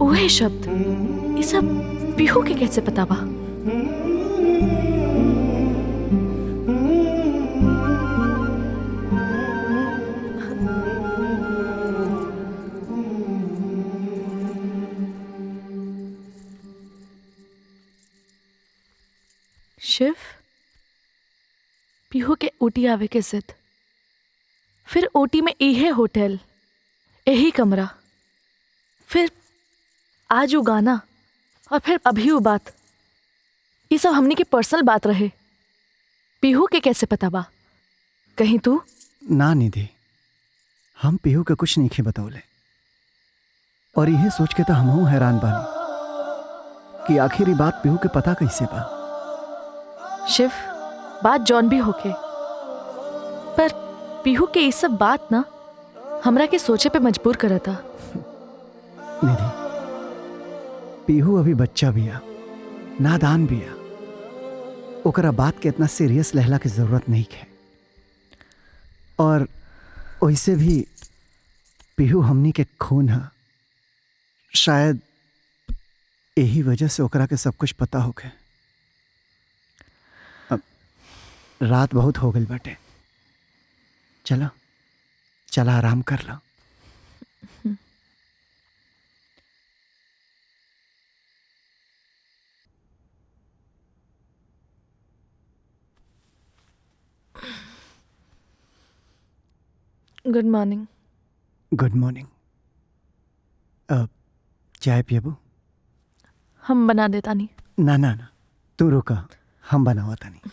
ऊहे शब्द। ये सब पीहू के कैसे पता बा? शिव, पीहू के ऊटी आवे के जिद, फिर ऊटी में इहे होटल, यही कमरा, फिर आज वो गाना, और फिर अभी वो बात। ये सब हमनी की पर्सनल बात रहे। पीहू के कैसे पता बा? कहीं तू ना निधि, हम पीहू के कुछ नहीं बतौले, और यह सोच के तो हम हैरान बानी कि आखिर ये बात पीहू के पता कैसे बा। शिव, बात जॉन भी होके, पर पीहू के ये सब बात ना हमरा के सोचे पे मजबूर करता। निधि, पीहू अभी बच्चा बिया, नादान बिया, ओकरा बात के इतना सीरियस लहला की जरूरत नहीं है। और वैसे भी पीहू हमनी के खून है, शायद यही वजह से ओकरा के सब कुछ पता हो गए। अब रात बहुत हो गई बाटे, चला चला आराम कर लो। Good morning. Good morning. अब चाय पियबू? हम बना देता नहीं। ना ना ना, तू रुका, हम बनावता नहीं।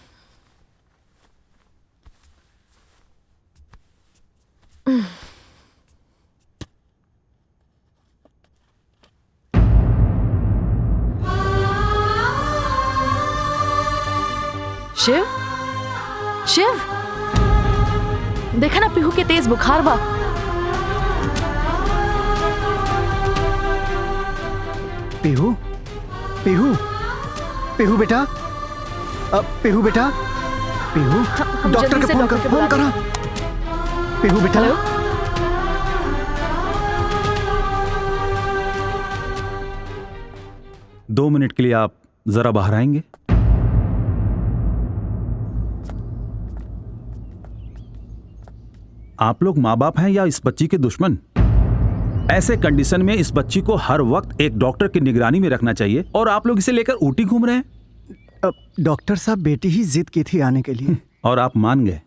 शिव, शिव, देखा ना पीहू के तेज बुखार बा। पीहू, पीहू, पीहू बेटा, अब पीहू बेटा, पीहू, डॉक्टर के फोन करा। पीहू बेटा। हेलो? 2 मिनट के लिए आप जरा बाहर आएंगे? आप लोग माँ बाप हैं या इस बच्ची के दुश्मन? ऐसे कंडीशन में इस बच्ची को हर वक्त एक डॉक्टर की निगरानी में रखना चाहिए, और आप लोग इसे लेकर ऊटी घूम रहे हैं। डॉक्टर साहब, बेटी ही जिद की थी आने के लिए। और आप मान गए?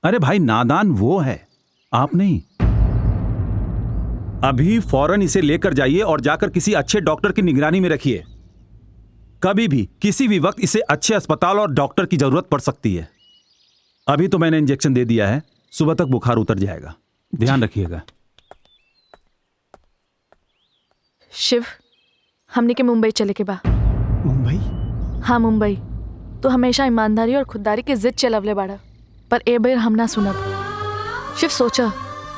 अरे भाई, नादान वो है, आप नहीं। अभी फौरन इसे लेकर जाइए और जाकर किसी अच्छे डॉक्टर की निगरानी में रखिए। कभी भी किसी भी वक्त इसे अच्छे अस्पताल और डॉक्टर की जरूरत पड़ सकती है। अभी तो मैंने इंजेक्शन दे दिया है, सुबह तक बुखार उतर जाएगा, ध्यान रखिएगा। शिव, हमने के मुंबई चले के बा। मुंबई? हाँ, मुंबई। तो हमेशा ईमानदारी और खुददारी की जिद चलवले बाड़ा, पर ए बेर हम ना सुनब। शिव, सोचा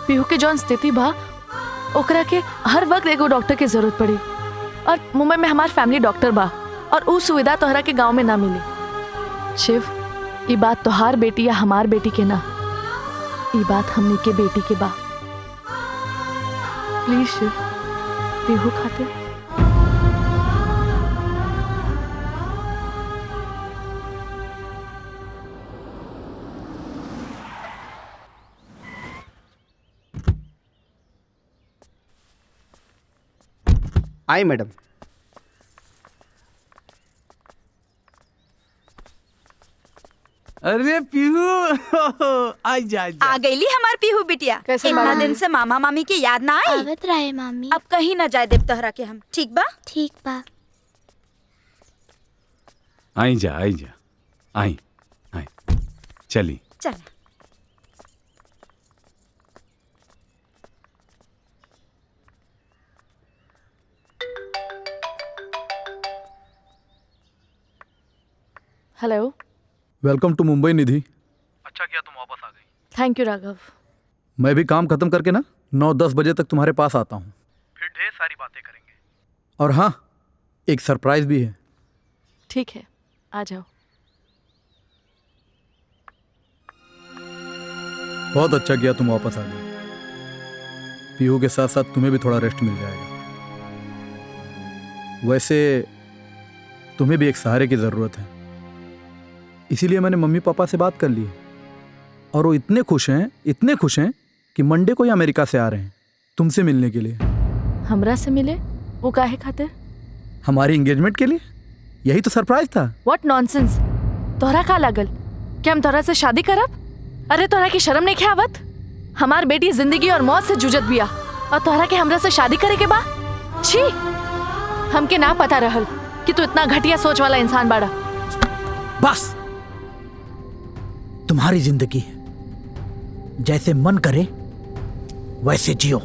पीहू के जौन स्थिति बा, ओकरा के हर वक्त एगो डॉक्टर की जरूरत पड़ी, और मुंबई में हमार फैमिली डॉक्टर बा, और उ सुविधा तोहरा के गांव में ना मिली। शिव, ये बात तोहार बेटी या हमार बेटी के ना, ये बात हमनी के बेटी के बा। प्लीज शिव, पीहू खातिर। आई मैडम। अरे पीहू, आ गईली हमार पीहू बिटिया। इतना दिन से मामा मामी की याद ना आई? आवत रहे मामी। अब कहीं ना जाए देव तोहरा के हम, ठीक बा? ठीक बा। आई जा, आई जा, आई आई, चली। चल। हेलो। वेलकम टू मुंबई निधि। अच्छा किया तुम वापस आ गई। Thank you Raghav. मैं भी काम खत्म करके ना 9-10 बजे तक तुम्हारे पास आता हूँ। फिर ढेर सारी बातें करेंगे। और हाँ, एक सरप्राइज भी है। ठीक है, आ जाओ। बहुत अच्छा किया तुम वापस आ गई। पीहू के साथ साथ तुम्हें भी थोड़ा रेस्ट मिल जाएगा। वैसे तुम्हें भी एक सहारे की ज़रूरत है, इसीलिए मैंने मम्मी पापा से बात कर ली है और वो इतने खुश हैं कि मंडे को ही अमेरिका से आ रहे हैं तुमसे मिलने के लिए। हमरा से मिले? वो काहे खातिर? हमारी एंगेजमेंट के लिए। यही तो सरप्राइज था। What nonsense. तोहरा का लागल कि हम तोहरा से शादी करब? अरे तोहरा की शर्म नहीं आवत? हमार बेटी जिंदगी और मौत से जूझत बिया और तोहरा के हमरा से शादी करे के बा? छी, हमके ना पता रहल कि तू इतना घटिया सोच वाला इंसान बाड़ा। बस, तुम्हारी जिंदगी है, जैसे मन करे वैसे जियो।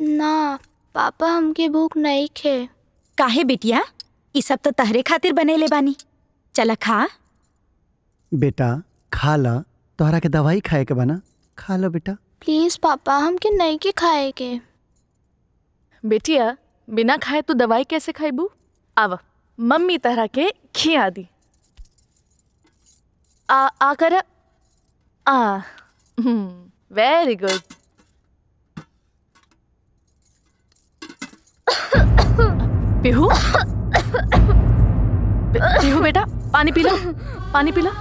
ना पापा, हमके भूख नहीं खे। काहे बिटिया, ई सब तो तहरे खातिर बनेले बानी। चला खा। बेटा खा ला, तोहरा के दवाई खाए के बना, खा लो बेटा। प्लीज पापा, हमके नहीं के खाए के। बेटिया, बिना खाए तू दवाई कैसे खाइबू? आवा, मम्मी तरह के खिया दी। आ कर। Very good. पीहू, पीहू बेटा, पानी पी लो, पानी पी लो।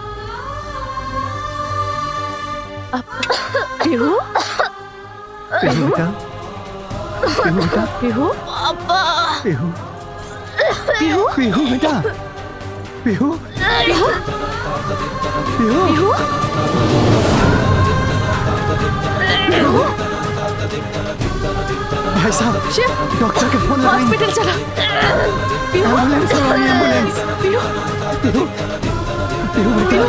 पीहू, पीहू बेटा, पीहू बेटा, पीहू, पापा, पीहू, पीहू, पीहू बेटा, पीहू, पीहू, पीहू, पीहू। भाई साहब, शिव, डॉक्टर के फोन लगाइए। हॉस्पिटल चला। पीहू, एम्बुलेंस लगाइए, एम्बुलेंस। पीहू, पीहू, पीहू बेटा,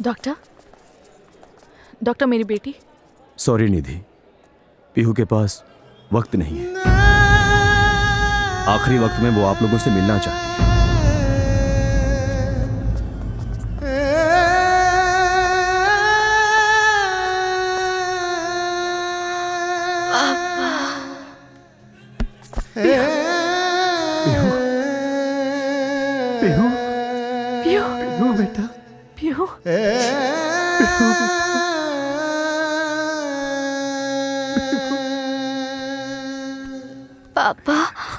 डॉक्टर, डॉक्टर मेरी बेटी। सॉरी निधि, पीहू के पास वक्त नहीं है। आखिरी वक्त में वो आप लोगों से मिलना चाहती है। पीहू, पीहू, पीहू बेटा, पीहू, पापा।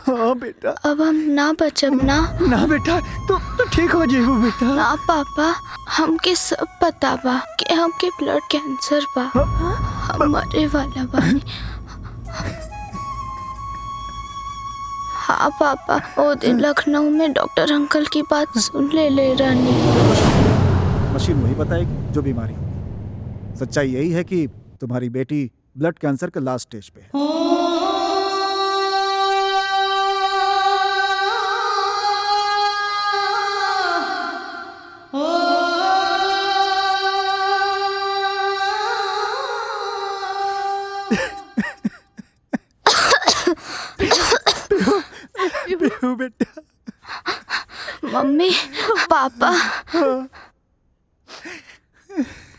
हाँ बेटा। अब हम ना बचब ना। ना बेटा, तू ठीक हो जाएगा बेटा। ना पापा, हमके सब पता बा कि हमके ब्लड कैंसर बा। हम मरे वाला बानी। हाँ पापा, वो दिन लखनऊ में डॉक्टर अंकल की बात सुन ले रानी। मशीन वही बताएगी जो बीमारी होगी। सच्चाई यही है कि तुम्हारी बेटी ब्लड कैंसर के लास्ट स्टेज पे है। पीहू बेटा, मम्मी, पापा,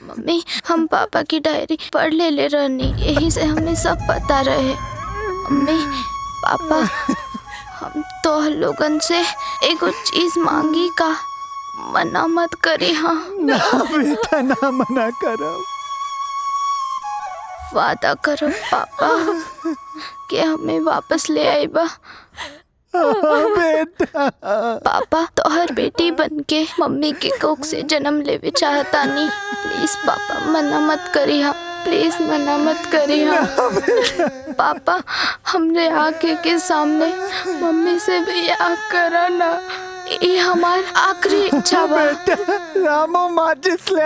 मम्मी, हम पापा की डायरी पढ़ ले रानी, यही से हमें सब पता रहे। मम्मी, पापा, हम तो लोगन से एगो चीज मांगी का, मना मत करी। हाँ ना बेटा, ना मना करो। वादा करो पापा कि हमें वापस ले आईबा। बेटा, पापा तोहर बेटी बनके मम्मी के कोख से जन्म लेवे चाहतानी। प्लीज पापा, मना मत करी। हाँ प्लीज मना मत करिए पापा, हमरे आंखें के सामने मम्मी से ब्याह करा ना, ये हमार आखिरी इच्छा बा। रामो माचिस ले आ।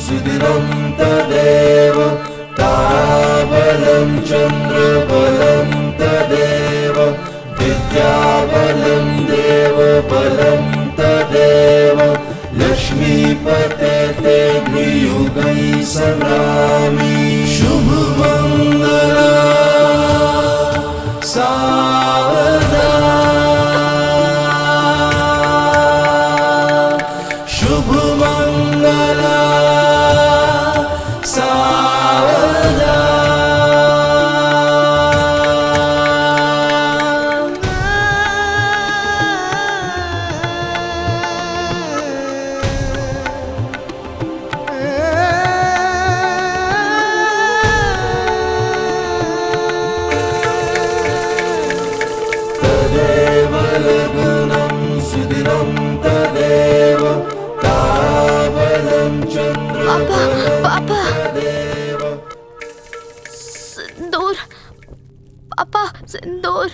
सुदिनं तदेव ताराबलं चन्द्रबलं तदेव विद्याबलं देवबलं तदेव लक्ष्मीपते ते द्वियुगं सदामि शुभमङ्गला सावधा शुभमङ्गला पापा, सिंदूर, पापा सिंदूर।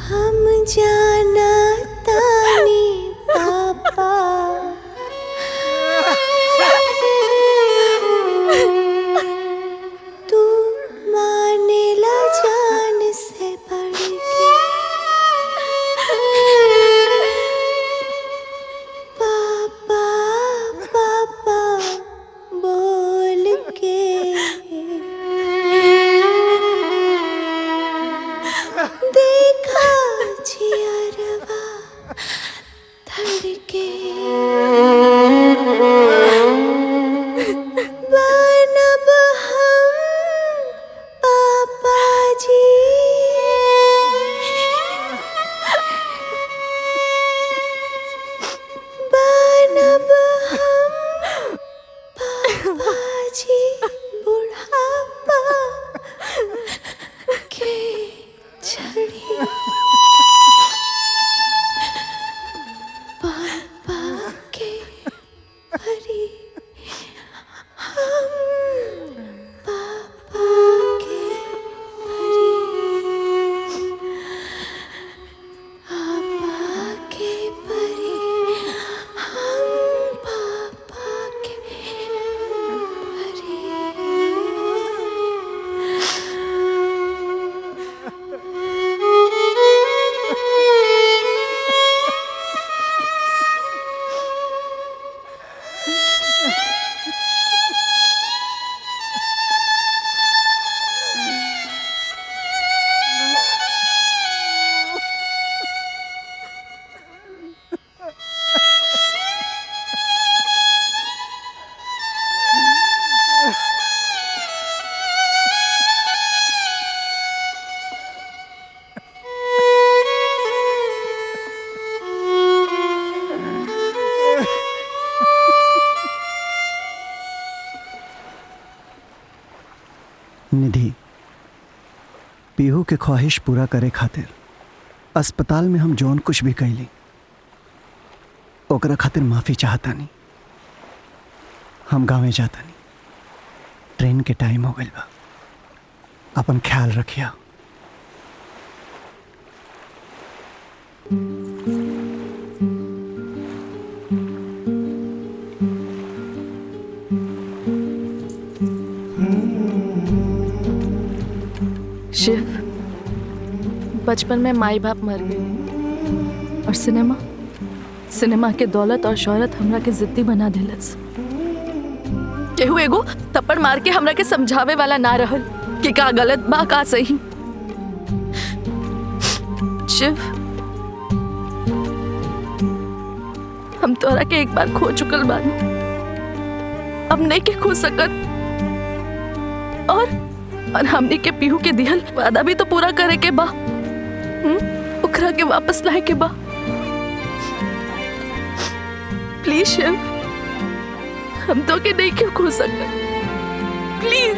हम जाना तानी के बनब हम पापा जी। बनब हम पापा जी बुढ़ापा के छड़ी। पापा के परी हम पापा के परी। पापा के परी हम पापा के निधि, पीहू के ख्वाहिश पूरा करे खातिर अस्पताल में हम जौन कुछ भी कैली ओकरा खातिर माफी चाहतानी। हम गाँवे जातानी, ट्रेन के टाइम हो गइल बा। अपन ख्याल रखिया। शिव, बचपन में माई बाप मर गए और सिनेमा के दौलत और शोहरत हमरा के जिद्दी बना दिलस। केहू एगो थप्पड़ मार के हमरा के समझावे वाला ना रहल कि का गलत बा का सही। शिव, हम तोरा के एक बार खो चुकल बानी, अब नहीं के खो सकत। और हमनी के पीहू के दिहल वादा भी तो पूरा करे के बा, ओकरा के वापस लाए के बा। प्लीज शिव, हम तो के नहीं क्यों खो सकते, प्लीज।